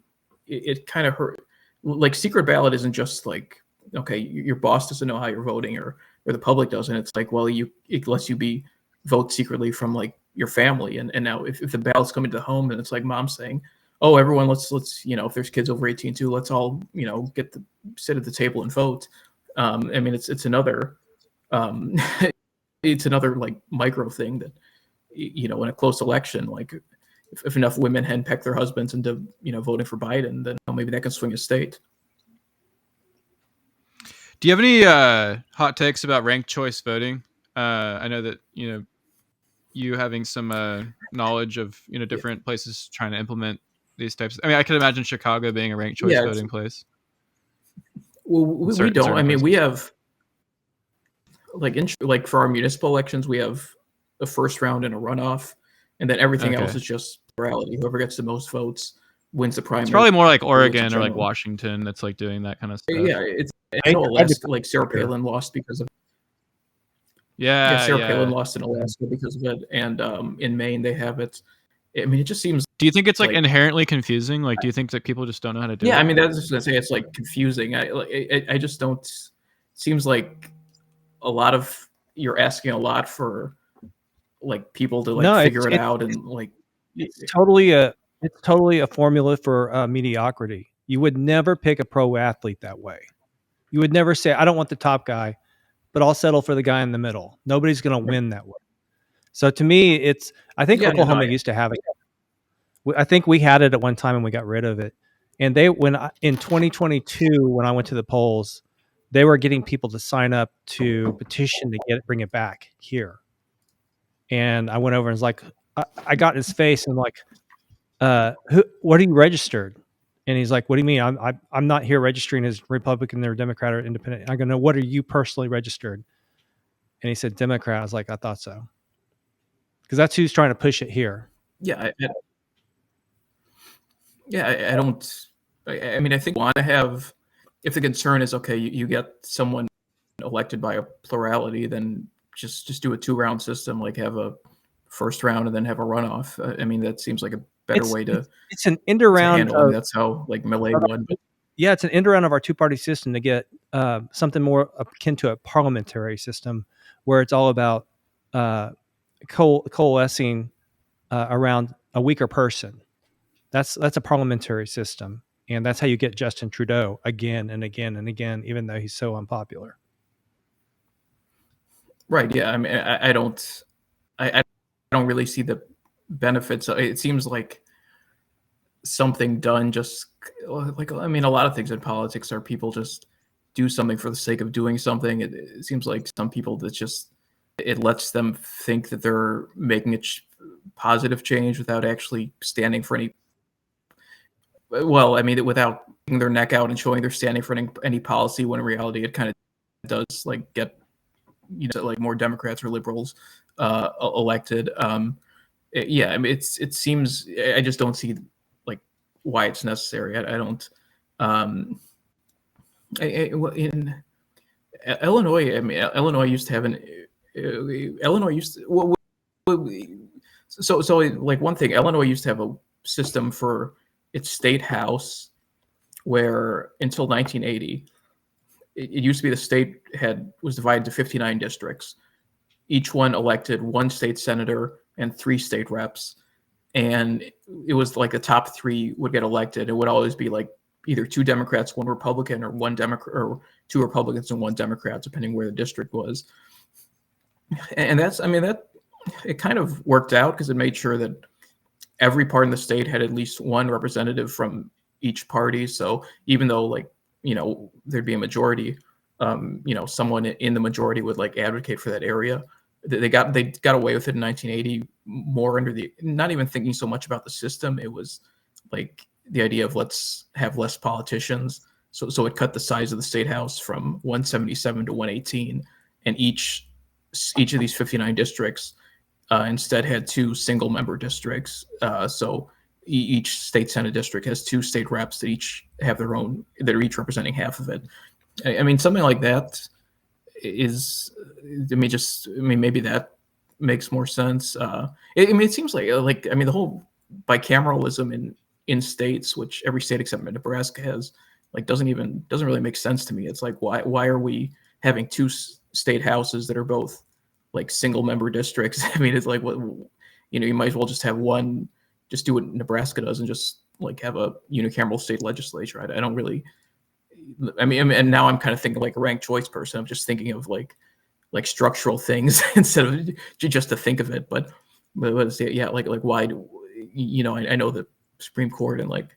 Speaker 2: it kind of hurt. Like secret ballot isn't just like, okay, your boss doesn't know how you're voting, or the public doesn't. It's like, well, it lets you vote secretly from like your family. And now if the ballots come into the home, then it's like mom saying, oh, everyone, let's, you know, if there's kids over 18 too, let's all, you know, sit at the table and vote. I mean, it's another, it's another like micro thing that, you know, in a close election, like if enough women henpeck their husbands into, you know, voting for Biden, then maybe that can swing a state.
Speaker 1: Do you have any hot takes about ranked choice voting? I know that, you know, you having some knowledge of, you know, different places trying to implement these types. I mean, I could imagine Chicago being a ranked choice voting place.
Speaker 2: Well, we don't. I mean, we have like for our municipal elections, we have a first round and a runoff, and then everything else is just plurality. Whoever gets the most votes wins the primary.
Speaker 1: It's probably more like Oregon or like Washington that's like doing that kind of stuff.
Speaker 2: Yeah, I know like Sarah Palin lost because of.
Speaker 1: Yeah,
Speaker 2: Sarah
Speaker 1: yeah.
Speaker 2: Palin lost in Alaska because of it, and in Maine they have it. I mean, it just seems.
Speaker 1: Do you think it's like inherently confusing? Like, do you think that people just don't know how to do it?
Speaker 2: Yeah, I mean, that's just gonna say it's like confusing. I just don't. Seems like a lot of you're asking a lot for like people to like figure it out, and like
Speaker 3: it's totally a formula for mediocrity. You would never pick a pro athlete that way. You would never say, I don't want the top guy, but I'll settle for the guy in the middle. Nobody's going to win that way. So to me, I think Oklahoma used to have it. I think we had it at one time and we got rid of it. And in 2022, when I went to the polls, they were getting people to sign up to petition to bring it back here. And I went over and was like, I got in his face and like, what are you registered? And he's like, what do you mean? I'm not here registering as Republican or Democrat or independent. I go, no, what are you personally registered? And he said, Democrat. I was like, I thought so. Because that's who's trying to push it here.
Speaker 2: Yeah. I don't. I mean, I think we want to have, if the concern is, okay, you get someone elected by a plurality, then just do a 2-round system, like have a first round and then have a runoff. I mean, that seems like a better way to.
Speaker 3: It's an end around.
Speaker 2: That's how like Millet won.
Speaker 3: Yeah, it's an end around of our 2-party system to get something more akin to a parliamentary system, where it's all about coalescing around a weaker person. That's a parliamentary system, and that's how you get Justin Trudeau again and again and again, even though he's so unpopular.
Speaker 2: Right. Yeah. I mean, I don't really see the benefits. It seems like something done just like, I mean, a lot of things in politics are people just do something for the sake of doing something. It seems like some people that just, it lets them think that they're making a positive change without actually standing for any. Well, I mean, without putting their neck out and showing they're standing for any policy, when in reality it kind of does like get, like more Democrats or liberals elected. Yeah, I mean, it seems, I just don't see like why it's necessary. I don't. In Illinois, I mean, Illinois used to have so like one thing, Illinois used to have a system for its state house where until 1980, it used to be the state was divided into 59 districts. Each one elected 1 state senator and 3 state reps. And it was like the top 3 would get elected. It would always be like either 2 Democrats, 1 Republican, or 1 Democrat, or 2 Republicans and 1 Democrat, depending where the district was. And that's, I mean, that it kind of worked out because it made sure that every part in the state had at least 1 representative from each party. So even though like, there'd be a majority, someone in the majority would like advocate for that area. They got away with it in 1980 more under not even thinking so much about the system. It was like the idea of let's have less politicians. So it cut the size of the state house from 177 to 118, and each of these 59 districts instead had 2 single member districts. So each state senate district has 2 state reps that each have their own, that are each representing half of it. I mean, something like that is, maybe that makes more sense. It seems like, I mean, the whole bicameralism in states, which every state except Nebraska has, like, doesn't really make sense to me. It's like, why are we having 2 state houses that are both like single member districts? I mean, it's like, what, you might as well just have one, just do what Nebraska does and just like have a unicameral state legislature. I don't really, I mean, and now I'm kind of thinking like a ranked choice person. I'm just thinking of like structural things instead of just to think of it. But yeah, like why do, I know the Supreme Court and like,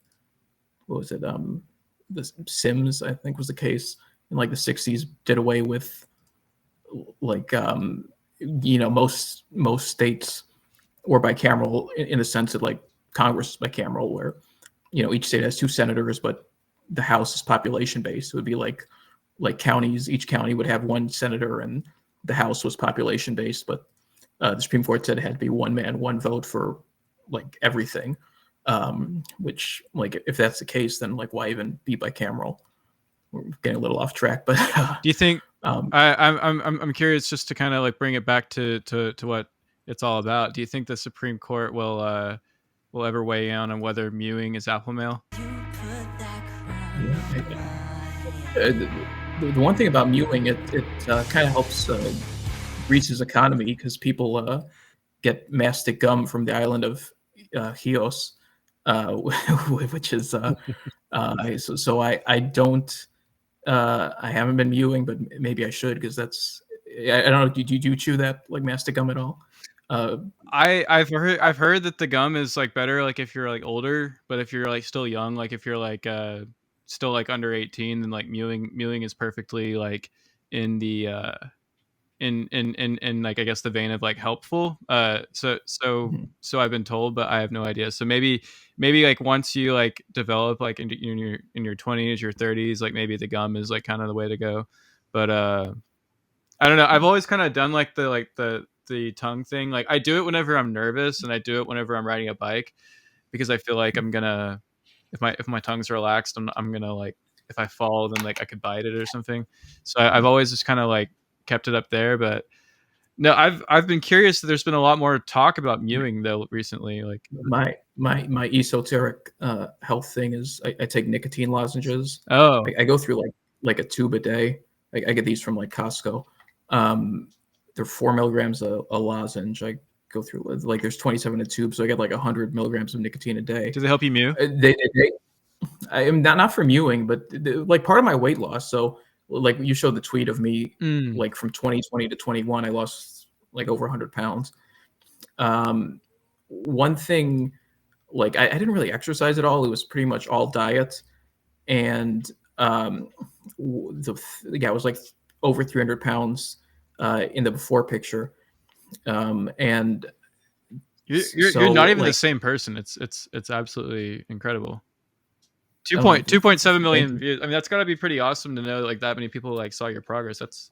Speaker 2: what was it? The Sims, I think was the case in like the 60s, did away with like, most states were bicameral in the sense that like Congress is bicameral, where, each state has 2 senators, but the House is population based. It would be like counties, each county would have 1 senator and the House was population based, but the Supreme Court said it had to be 1 man, 1 vote for like everything. Which, like, if that's the case, then like why even be bicameral? We're getting a little off track, but
Speaker 1: do you think I'm curious, just to kind of like bring it back to what it's all about. Do you think the Supreme Court will ever weigh in on whether mewing is alpha male?
Speaker 2: The one thing about mewing, it kind of helps Greece's economy, because people get mastic gum from the island of Chios, which is so I don't I haven't been mewing, but maybe I should, because that's I don't know. Do you chew that like mastic gum at all?
Speaker 1: I've heard that the gum is like better like if you're like older, but if you're like still young, like if you're like still like under 18, then like mewing is perfectly like in the in like I guess the vein of like helpful. So I've been told, but I have no idea. So maybe like once you like develop like in your 20s, your 30s, like maybe the gum is like kind of the way to go. But I don't know. I've always kind of done like the tongue thing. Like I do it whenever I'm nervous, and I do it whenever I'm riding a bike, because I feel like I'm gonna, if my tongue's relaxed, I'm gonna like, if I fall, then like I could bite it or something. So I've always just kind of like kept it up there. But no, I've been curious. There's been a lot more talk about mewing though recently. Like
Speaker 2: my esoteric health thing is I take nicotine lozenges.
Speaker 1: Oh,
Speaker 2: I go through like a tube a day. I get these from like Costco. They're 4 milligrams a lozenge. I go through like there's 27 a tube, so I get like 100 milligrams of nicotine a day.
Speaker 1: do they help you mew?
Speaker 2: I am not for mewing, but like part of my weight loss. So like you showed the tweet of me, like from 2020 to 21, I lost like over 100 pounds. One thing, like I didn't really exercise at all. It was pretty much all diet, and I was like over 300 pounds in the before picture, and
Speaker 1: you're not even
Speaker 2: like,
Speaker 1: the same person. It's absolutely incredible. 2.7 million views. I mean, that's got to be pretty awesome to know like that many people like saw your progress. That's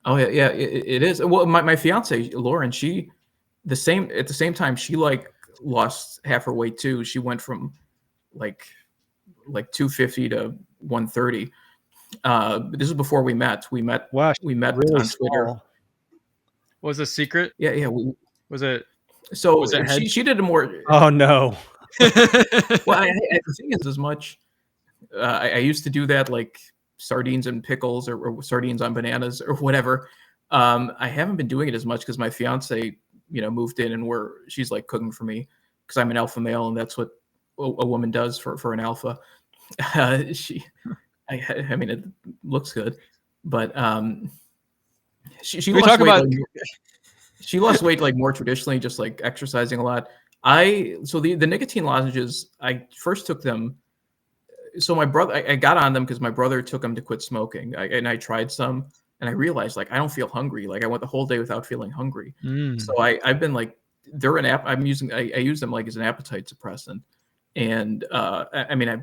Speaker 2: it is. Well, my fiance Lauren, she at the same time she like lost half her weight too. She went from like 250 to 130. This is before we met. We met
Speaker 3: really
Speaker 2: on Twitter.
Speaker 3: small.
Speaker 1: was a secret.
Speaker 2: Yeah.
Speaker 1: Was it?
Speaker 2: So
Speaker 1: Was it head?
Speaker 2: she did a more.
Speaker 3: Oh no.
Speaker 2: Well, the thing is, as much I used to do that, like sardines and pickles, or sardines on bananas, or whatever. I haven't been doing it as much because my fiance, moved in, and she's like cooking for me, because I'm an alpha male, and that's what a woman does for an alpha. I mean, it looks good, but she lost weight. She lost weight like more traditionally, just like exercising a lot. So the nicotine lozenges, I first took them. So my brother, I got on them because my brother took them to quit smoking, and I tried some, and I realized like I don't feel hungry. Like I went the whole day without feeling hungry. So I've been like, they're an app. I use them like as an appetite suppressant, and I mean I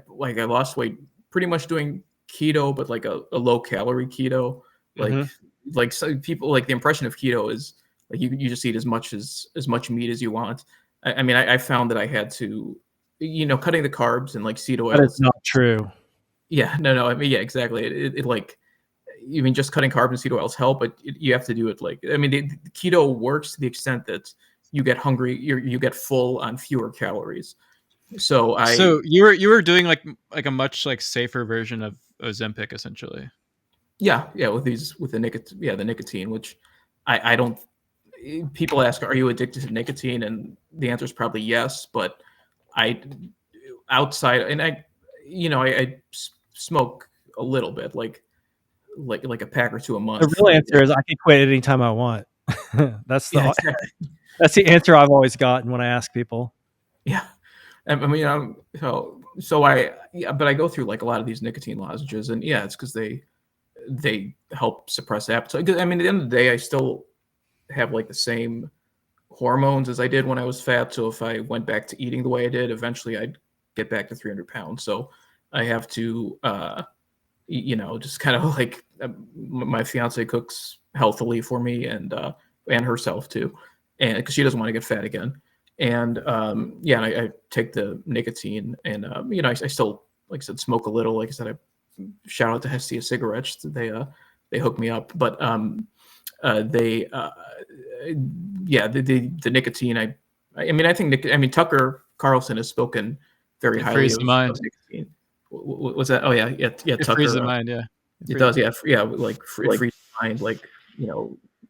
Speaker 2: lost weight pretty much doing keto, but like a low calorie keto. Like some people, like the impression of keto is like you just eat as much meat as you want. I mean, I found that I had to, cutting the carbs and like seed oils.
Speaker 3: That is not true.
Speaker 2: Yeah, no. I mean, yeah, exactly. It like, even just cutting carbs and seed oils help, but you have to do it like, I mean, the keto works to the extent that you get hungry, you get full on fewer calories. So
Speaker 1: you were doing like a much like safer version of Ozempic essentially.
Speaker 2: Yeah, with the nicotine, which I don't. People ask, are you addicted to nicotine? And the answer is probably yes. But I smoke a little bit, like a pack or two a month.
Speaker 3: The real answer is I can quit anytime I want. That's the answer I've always gotten when I ask people.
Speaker 2: Yeah, I mean, but I go through like a lot of these nicotine lozenges, and yeah, it's because they help suppress appetite. I mean, at the end of the day, I still have like the same hormones as I did when I was fat. So if I went back to eating the way I did, eventually I'd get back to 300 pounds. So I have to, just kind of like my fiance cooks healthily for me, and herself too, and because she doesn't want to get fat again. And I take the nicotine, and I still, like I said, smoke a little. Like I said, I shout out to Hestia cigarettes. they hooked me up. But the nicotine. I mean Tucker Carlson has spoken very highly of nicotine. Was that? Oh yeah.
Speaker 1: It
Speaker 2: Tucker.
Speaker 1: frees the mind. Yeah.
Speaker 2: It does. Yeah. Like frees the mind. Like,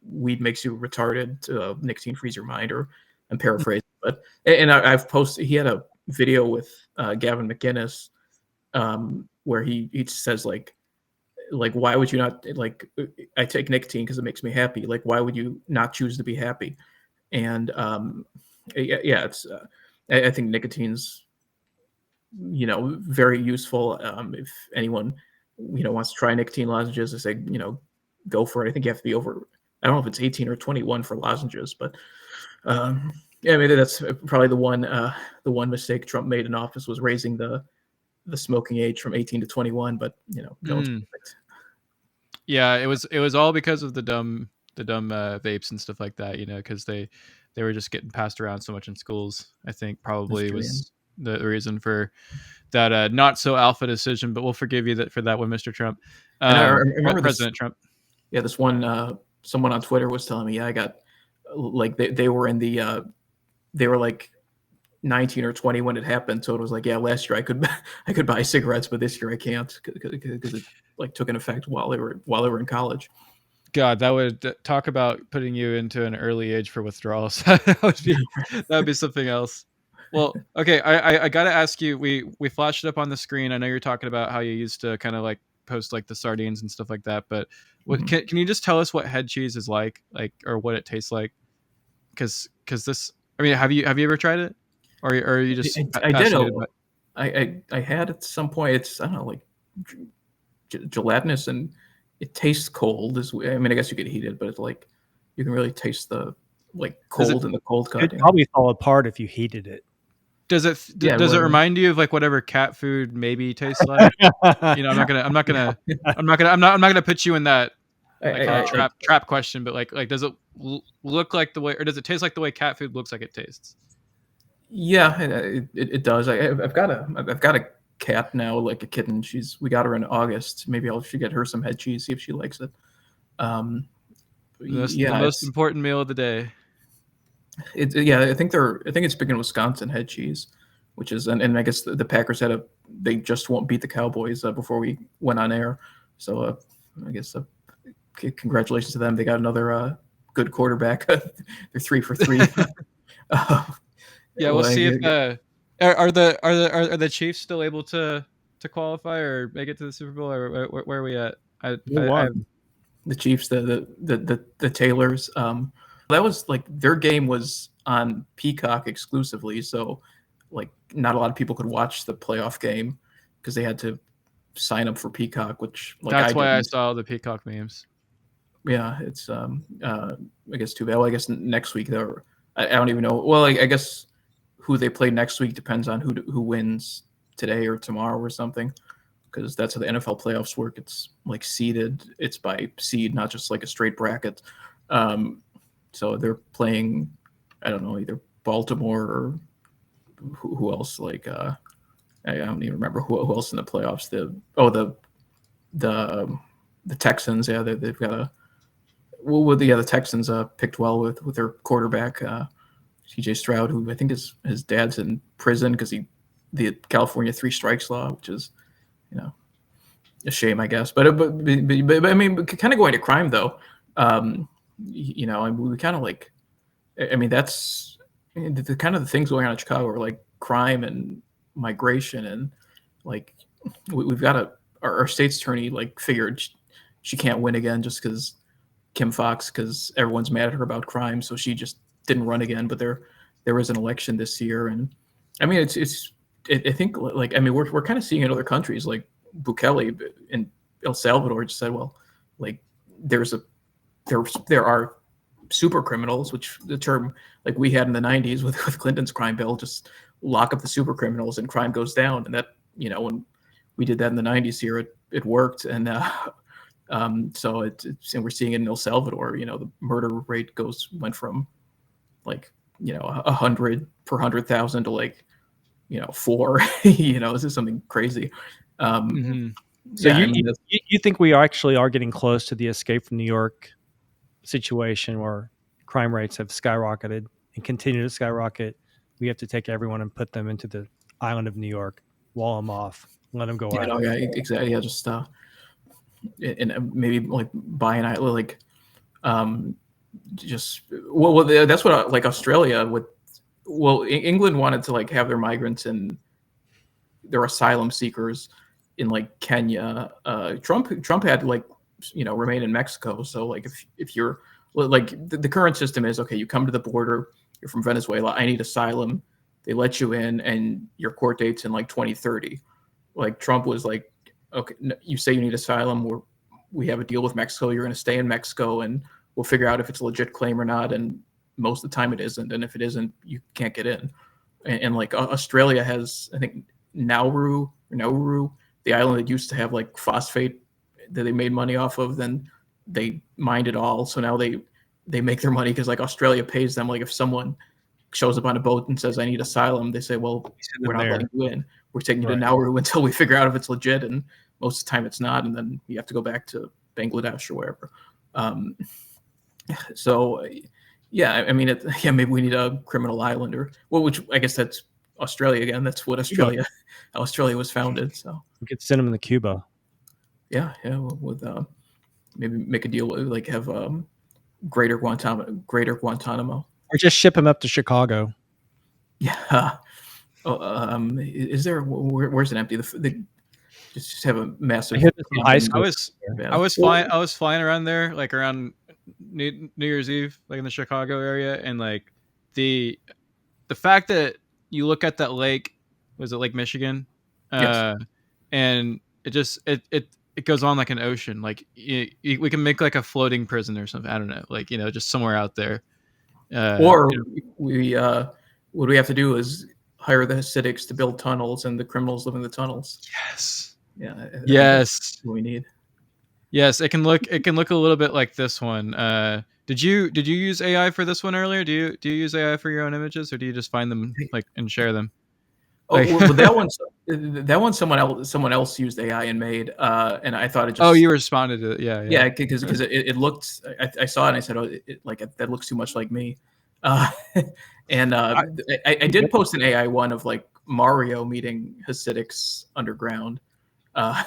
Speaker 2: weed makes you retarded. Nicotine frees your mind. Or I'm paraphrasing, but I've posted. He had a video with Gavin McInnes, where he says like why would you not, like, I take nicotine because it makes me happy. Like, why would you not choose to be happy? And it's I think nicotine's very useful. If anyone wants to try nicotine lozenges, I say go for it. I think you have to be over, I don't know if it's 18 or 21 for lozenges, but yeah, maybe that's probably the one mistake Trump made in office, was raising the smoking age from 18 to 21. But no one's perfect.
Speaker 1: Yeah, it was all because of the dumb vapes and stuff like that, because they were just getting passed around so much in schools. I think probably was the reason for that not so alpha decision. But we'll forgive you for that one, Mr. Trump.
Speaker 2: And I remember
Speaker 1: President Trump.
Speaker 2: Yeah, this one someone on Twitter was telling me, yeah, I got like they were in the they were like 19 or 20 when it happened. So it was like, yeah, last year I could buy cigarettes, but this year I can't because it like took an effect while they were in college.
Speaker 1: God, that would talk about putting you into an early age for withdrawals. that would be something else. Well, okay, I got to ask you, we flashed it up on the screen. I know you're talking about how you used to kind of like post like the sardines and stuff like that, but can you just tell us what head cheese is like or what it tastes like? Because this, I mean, have you ever tried it, or are you just
Speaker 2: I did know. I had at some point. It's, I don't know, like gelatinous, and it tastes cold. I mean, I guess you could heat it, but it's like you can really taste the like cold in the cold cutting.
Speaker 3: It'd probably fall apart if you heated it.
Speaker 1: Does it it remind you of like whatever cat food maybe tastes like? I'm not gonna put you in that trap question, but like does it look like the way, or does it taste like the way cat food looks like it tastes?
Speaker 2: Yeah, it does. I've got a cat now, like a kitten. We got her in August. Maybe I should get her some head cheese, see if she likes it.
Speaker 1: The most important meal of the day.
Speaker 2: I think it's big in Wisconsin, head cheese, which is, and I guess the Packers they just won't beat the Cowboys before we went on air. So I guess congratulations to them. They got another good quarterback. They're 3 for 3.
Speaker 1: Yeah, we'll see if are the Chiefs still able to qualify or make it to the Super Bowl, or where are we at?
Speaker 2: The Chiefs, the Taylors. That was like their game was on Peacock exclusively, so like not a lot of people could watch the playoff game because they had to sign up for Peacock, which like
Speaker 1: that's why I saw the Peacock memes.
Speaker 2: Yeah, it's I guess too bad. Well, I guess next week I don't even know. Well, I guess who they play next week depends on who wins today or tomorrow or something, because that's how the NFL playoffs work. It's like seeded. It's by seed, not just like a straight bracket. So they're playing, I don't know, either Baltimore or who else? Like I don't even remember who else in the playoffs. The Texans. Yeah, they've got the Texans picked well with their quarterback C.J. Stroud, who I think his dad's in prison because the California 3 strikes law, which is a shame, I guess. But I mean, kind of going to crime though. We kind of like, I mean, that's the kind of the things going on in Chicago are like crime and migration, and like we've got our state's attorney like figured she can't win again just because Kim Foxx, because everyone's mad at her about crime, so she just didn't run again. But there was an election this year, and I mean, I think like, I mean, we're kind of seeing in other countries, like Bukele in El Salvador just said, well, like there are super criminals, which the term like we had in the 90s with Clinton's crime bill, just lock up the super criminals and crime goes down. And that, when we did that in the 90s here, it worked. And so and we're seeing it in El Salvador, the murder rate went from like, 100 per 100,000 to like, 4, this is something crazy.
Speaker 3: So
Speaker 2: Yeah, I
Speaker 3: you,
Speaker 2: mean,
Speaker 3: you think we actually are getting close to the escape from New York situation where crime rates have skyrocketed and continue to skyrocket? We have to take everyone and put them into the island of New York, wall them off, let them go
Speaker 2: yeah,
Speaker 3: at
Speaker 2: no,
Speaker 3: it.
Speaker 2: yeah, exactly. Yeah, just and maybe like buy an island, like just well that's what like Australia would. Well, England wanted to like have their migrants and their asylum seekers in like Kenya. Trump had to like remain in Mexico. So like if you're like the current system is okay, you come to the border, you're from Venezuela, I need asylum, they let you in, and your court date's in like 2030. Like Trump was like, okay, no, you say you need asylum, we have a deal with Mexico, you're going to stay in Mexico, and we'll figure out if it's a legit claim or not. And most of the time it isn't, and if it isn't, you can't get in. And like Australia has, I think, Nauru, the island that used to have like phosphate that they made money off of, then they mined it all. So now they make their money because like Australia pays them. Like if someone shows up on a boat and says I need asylum, they say, well, we're not letting you in. We're taking you to Nauru until we figure out if it's legit. And most of the time it's not, and then you have to go back to Bangladesh or wherever. So yeah, I mean, maybe we need a criminal island, or well, which I guess that's Australia again. That's what Australia was founded. So
Speaker 3: We could send them to Cuba.
Speaker 2: yeah, with maybe make a deal with like have greater Guantanamo,
Speaker 3: or just ship them up to Chicago.
Speaker 2: Yeah. Is there where's it empty? Just have a massive.
Speaker 3: High school.
Speaker 1: I was flying around there like around New Year's Eve, like in the Chicago area, and like the fact that you look at that lake, was it Lake Michigan?
Speaker 2: Yes.
Speaker 1: And it just it goes on like an ocean. Like we can make like a floating prison or something. I don't know, like just somewhere out there.
Speaker 2: Or we what we have to do is hire the Hasidics to build tunnels, and the criminals live in the tunnels.
Speaker 1: Yes.
Speaker 2: Yeah.
Speaker 1: Yes.
Speaker 2: What we need.
Speaker 1: Yes, it can look a little bit like this one. Did you use AI for this one earlier? Do you use AI for your own images, or do you just find them like and share them?
Speaker 2: Like, well, that one someone else used AI and made, and I thought it just.
Speaker 1: Oh, you responded to it, yeah.
Speaker 2: Because it looked. I saw it and I said, that looks too much like me, and I did post an AI one of like Mario meeting Hasidics underground. I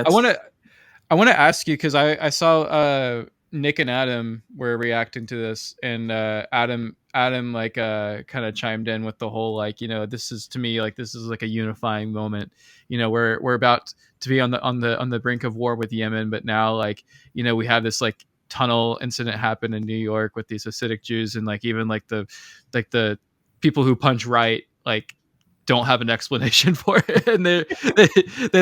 Speaker 1: want to ask you, because I saw Nick and Adam were reacting to this, and Adam like kind of chimed in with the whole like, this is, to me, like this is like a unifying moment. We're about to be on the brink of war with Yemen, but now like we have this like tunnel incident happen in New York with these Hasidic Jews, and like even like the people who punch right like don't have an explanation for it, and they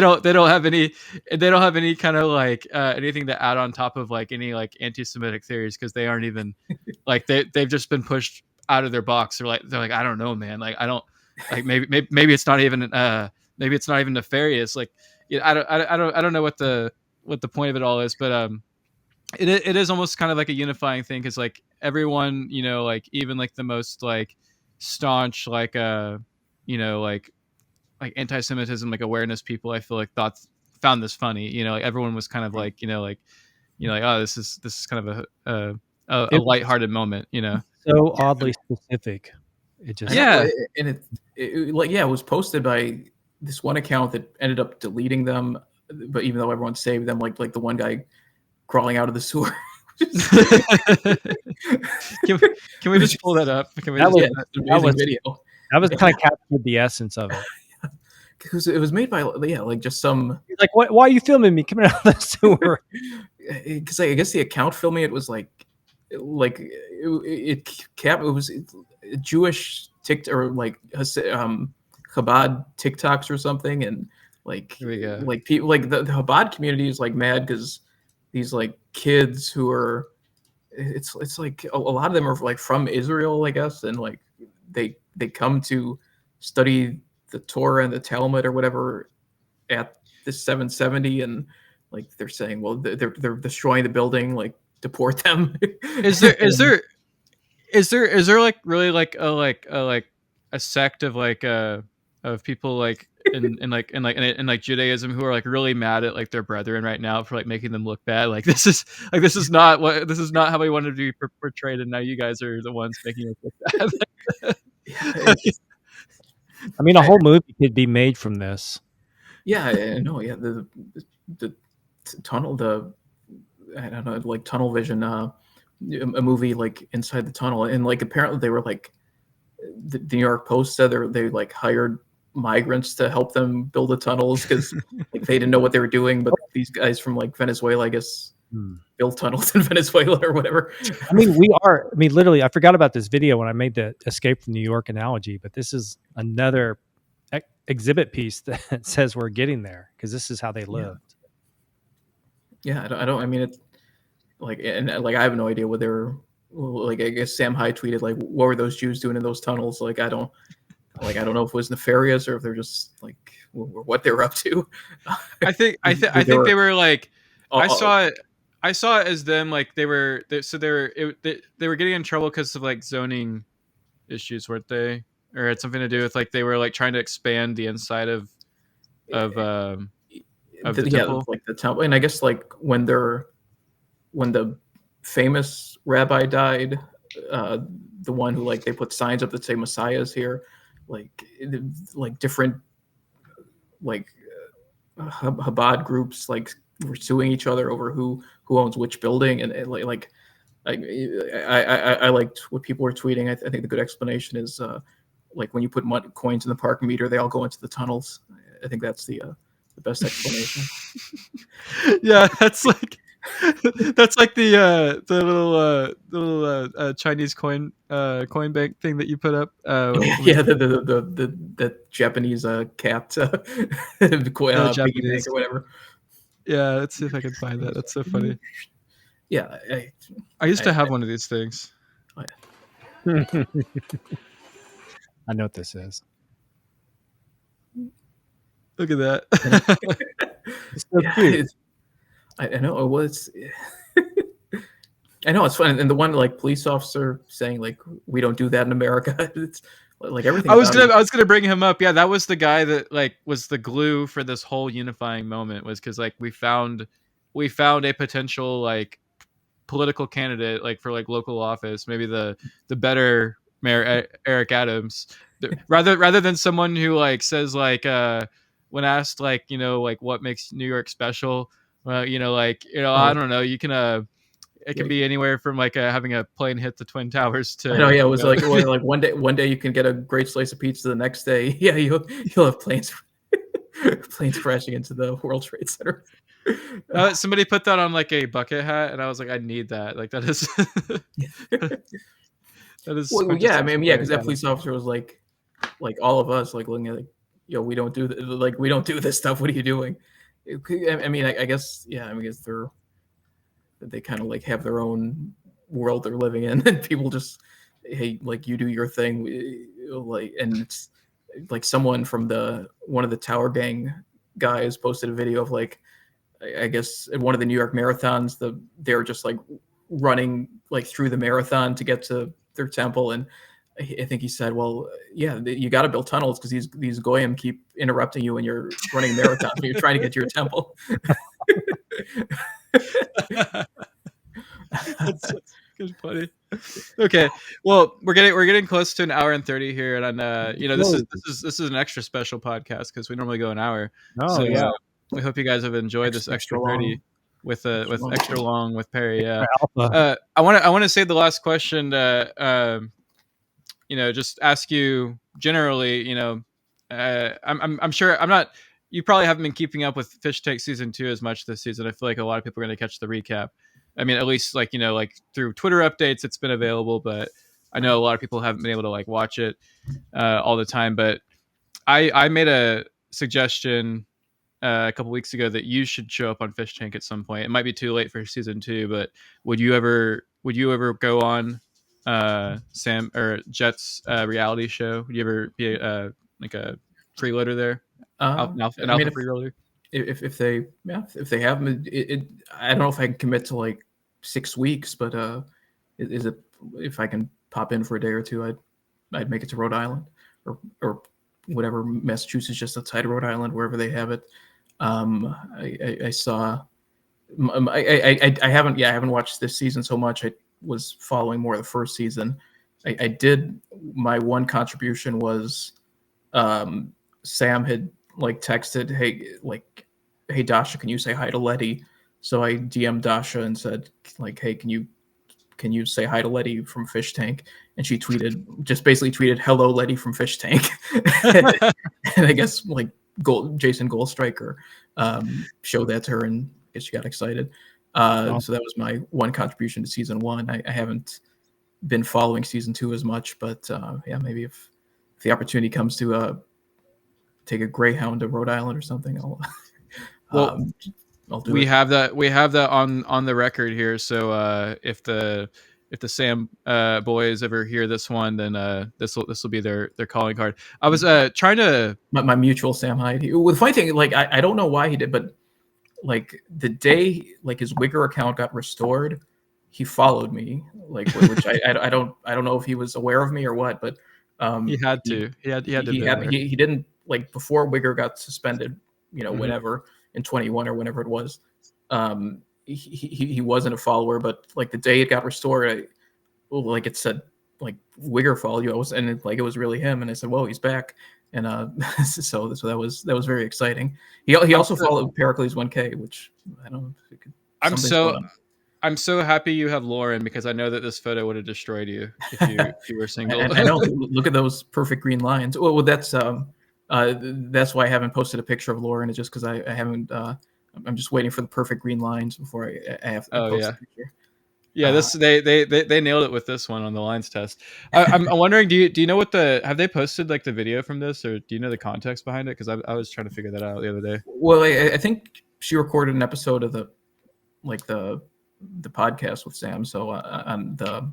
Speaker 1: don't have any kind of like anything to add on top of like any like anti-Semitic theories, because they aren't even like they've just been pushed out of their box. They're like I don't know, man, like I don't like maybe it's not even nefarious, like I don't know what the point of it all is, but it is almost kind of like a unifying thing, because like everyone, like even like the most like staunch like like anti-Semitism like awareness people, I feel like found this funny. Like everyone was kind of like oh, this is kind of a lighthearted moment.
Speaker 3: So oddly specific. It just
Speaker 2: and it was posted by this one account that ended up deleting them, but even though everyone saved them, like the one guy crawling out of the sewer.
Speaker 1: Can we just pull that up? Can we
Speaker 2: video?
Speaker 3: That was kind of captured the essence of it.
Speaker 2: Because it was made by like just some.
Speaker 3: He's like, why are you filming me coming out of the sewer?
Speaker 2: Because I guess the account filming it was like it was a Jewish TikTok or like Chabad TikToks or something, and like people like the Chabad community is like mad because these like kids who are it's like a lot of them are like from Israel, I guess, and like they come to study the Torah and the Talmud or whatever at this 770, and like they're saying, well, they're destroying the building, like deport them.
Speaker 1: Is there like really like a sect of like of people like in Judaism who are like really mad at like their brethren right now for like making them look bad. Like this is not how we wanted to be portrayed, and now you guys are the ones making us look bad.
Speaker 3: I mean, a whole movie could be made from this.
Speaker 2: Yeah, I know. Yeah, the tunnel, I don't know, like tunnel vision, a movie like inside the tunnel, and like apparently they were like the New York Post said they like hired migrants to help them build the tunnels because like they didn't know what they were doing, but these guys from like Venezuela, I guess, built tunnels in Venezuela or whatever.
Speaker 3: I mean, literally, I forgot about this video when I made the Escape from New York analogy, but this is another exhibit piece that says we're getting there because this is how they lived.
Speaker 2: Yeah, I mean, it's like, and like I have no idea what they were like. I guess Sam High tweeted like, "What were those Jews doing in those tunnels?" Like, I don't know if it was nefarious or if they're just like what they were up to.
Speaker 1: I think they were like, I saw it as them like they were getting in trouble because of like zoning issues, weren't they? Or had something to do with like they were like trying to expand the inside of the temple.
Speaker 2: Like the temple, and I guess like when the famous rabbi died, the one who like they put signs up that say Messiah's here, like different like Chabad groups like were suing each other over who owns which building, and like I liked what people were tweeting. I think the good explanation is like when you put coins in the parking meter, they all go into the tunnels. I think that's the best explanation.
Speaker 1: Yeah, that's like the little Chinese coin bank thing that you put up.
Speaker 2: Yeah, the Japanese cat piggy bank or whatever.
Speaker 1: Yeah, let's see if I can find that. That's so funny.
Speaker 2: Yeah,
Speaker 1: I used to have one of these things.
Speaker 3: I know what this is.
Speaker 1: Look at that.
Speaker 3: It's so cute.
Speaker 2: I know it was. I know it's fun, and the one like police officer saying like we don't do that in America. It's like everything.
Speaker 1: I was gonna bring him up. Yeah, that was the guy that like was the glue for this whole unifying moment. Was because like we found a potential like political candidate like for like local office, maybe the better Mayor Eric Adams, rather than someone who like says like when asked like like what makes New York special, well I don't know, you can it can be anywhere from like having a plane hit the Twin Towers to.
Speaker 2: I know, yeah, it was like one day you can get a great slice of pizza. The next day, yeah, you'll have planes crashing into the World Trade Center.
Speaker 1: Somebody put that on like a bucket hat, and I was like, I need that. Like that is. That is.
Speaker 2: Well, yeah, I mean, yeah, because that police officer was like all of us, like looking at, like, yo, we don't do this stuff. What are you doing? I mean, I guess, yeah, I mean, I guess they kind of like have their own world they're living in, and people just, hey, like you do your thing, like, and it's like someone from one of the Tower Gang guys posted a video of like, I guess at one of the New York marathons, they're just like running like through the marathon to get to their temple, and I think he said, well, yeah, you got to build tunnels because these goyim keep interrupting you when you're running marathons when you're trying to get to your temple.
Speaker 1: That's good, funny. Okay, well, we're getting close to an hour and 30 here, and this is an extra special podcast because we normally go an hour.
Speaker 3: Oh,
Speaker 1: so
Speaker 3: yeah.
Speaker 1: We hope you guys have enjoyed this extra 30 with extra long with Perry. Yeah.
Speaker 3: Alpha.
Speaker 1: I want to say the last question. Just ask you generally. I'm sure I'm not. You probably haven't been keeping up with Fish Tank season 2 as much this season. I feel like a lot of people are going to catch the recap. I mean, at least like through Twitter updates, it's been available, but I know a lot of people haven't been able to like watch it all the time. But I made a suggestion a couple weeks ago that you should show up on Fish Tank at some point. It might be too late for season 2, but would you ever go on Sam or Jet's reality show? Would you ever be like a freeloader there? An alpha freeloader?
Speaker 2: If they have them, I don't know if I can commit to like 6 weeks, but is it if I can pop in for a day or two, I'd make it to Rhode Island or whatever Massachusetts, just outside of Rhode Island, wherever they have it. I saw. I haven't watched this season so much. I was following more of the first season. I did. My one contribution was Sam had like texted, hey Dasha, can you say hi to Letty? So I DM'd Dasha and said, like, hey, can you say hi to Letty from Fish Tank? And she basically tweeted, hello, Letty from Fish Tank. And I guess like Jason Goldstriker showed that to her, and I guess she got excited. So that was my one contribution to season 1. I haven't been following season 2 as much, but yeah, maybe if the opportunity comes to take a Greyhound to Rhode Island or something, I'll do
Speaker 1: we
Speaker 2: it.
Speaker 1: have that on the record here. So if the Sam boys ever hear this one, then this will be their calling card. I was trying to
Speaker 2: my mutual Sam Hyde. Well, the funny thing, like I don't know why he did, but like the day like his Wigger account got restored, he followed me. Like, which I don't know if he was aware of me or what, but
Speaker 1: he had to.
Speaker 2: He didn't, like, before Wigger got suspended,
Speaker 1: Mm-hmm.
Speaker 2: whenever in 21 or whenever it was. He wasn't a follower, but like the day it got restored, like it said like Wigger followed you. It was really him, and I said, whoa, he's back. And so that was very exciting. He also followed Pericles 1K, which I don't know if it could.
Speaker 1: I'm so happy you have Lauren, because I know that this photo would have destroyed you if you were single.
Speaker 2: I know. Look at those perfect green lines. Well, that's why I haven't posted a picture of Lauren. It's just because I haven't. I'm just waiting for the perfect green lines before I have to post a picture.
Speaker 1: Yeah, they nailed it with this one on the lines test. I'm wondering, do you know what have they posted like the video from this, or do you know the context behind it? Because I was trying to figure that out the other day.
Speaker 2: Well, I think she recorded an episode of the podcast with Sam. So on the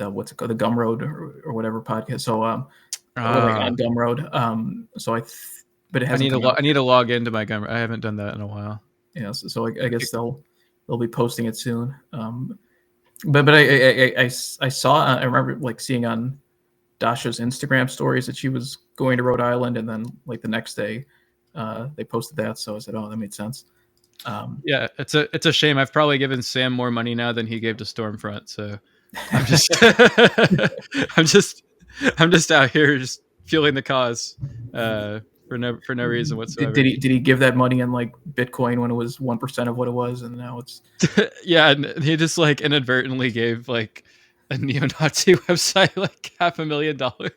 Speaker 2: what's it called, the Gumroad or whatever podcast. So on Gumroad. But it hasn't.
Speaker 1: I need to log into my Gumroad. I haven't done that in a while.
Speaker 2: Yeah, so I guess they'll be posting it soon. But I saw, I remember like seeing on Dasha's Instagram stories that she was going to Rhode Island, and then like the next day they posted that. So I said, oh, that made sense.
Speaker 1: Yeah, it's a shame. I've probably given Sam more money now than he gave to Stormfront. So I'm just out here just fueling the cause for no reason whatsoever.
Speaker 2: Did he give that money in like Bitcoin when it was 1% of what it was, and now it's
Speaker 1: yeah, and he just like inadvertently gave like a neo-Nazi website like $500,000.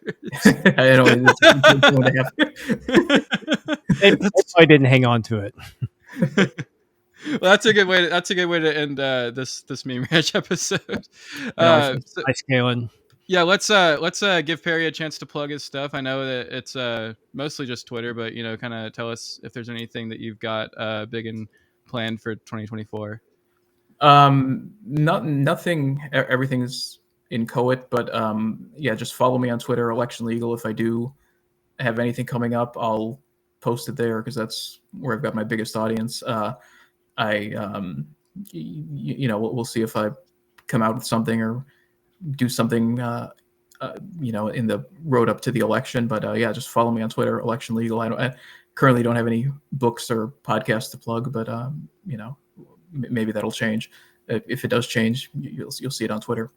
Speaker 3: I didn't hang on to it.
Speaker 1: Well, that's a good way to end this Meme Ranch episode.
Speaker 3: Nice scaling.
Speaker 1: Yeah, let's give Perry a chance to plug his stuff. I know that it's mostly just Twitter, but kind of tell us if there's anything that you've got big and planned for 2024.
Speaker 2: Nothing. Everything's inchoate, but yeah, just follow me on Twitter, Election Legal. If I do have anything coming up, I'll post it there because that's where I've got my biggest audience. We'll see if I come out with something or do something in the road up to the election, but yeah, just follow me on Twitter, Election Legal. I currently don't have any books or podcasts to plug, but maybe that'll change. If it does change, you'll see it on Twitter.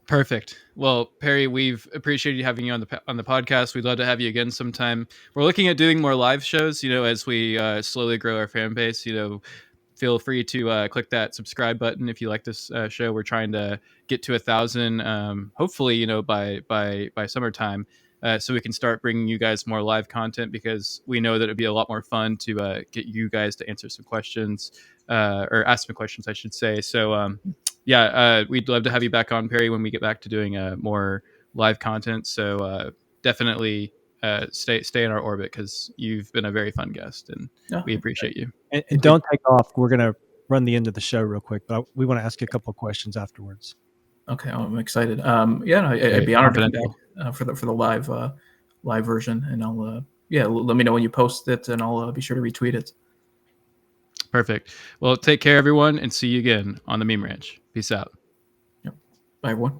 Speaker 1: Perfect. Well, Perry, we've appreciated having you on the podcast. We'd love to have you again sometime. We're looking at doing more live shows, as we slowly grow our fan base. Feel free to click that subscribe button if you like this show. We're trying to get to 1,000, hopefully, by summertime, so we can start bringing you guys more live content, because we know that it'd be a lot more fun to get you guys to answer some questions or ask some questions, I should say. So, we'd love to have you back on, Perry, when we get back to doing more live content. So definitely stay in our orbit, because you've been a very fun guest, and we appreciate you.
Speaker 3: And don't take off. We're going to run the end of the show real quick, but we want to ask you a couple of questions afterwards.
Speaker 2: Okay, I'm excited. I'd be honored to be back for the live version, and I'll let me know when you post it, and I'll be sure to retweet it.
Speaker 1: Perfect. Well, take care, everyone, and see you again on the Meme Ranch. Peace out.
Speaker 2: Yep. Bye, everyone.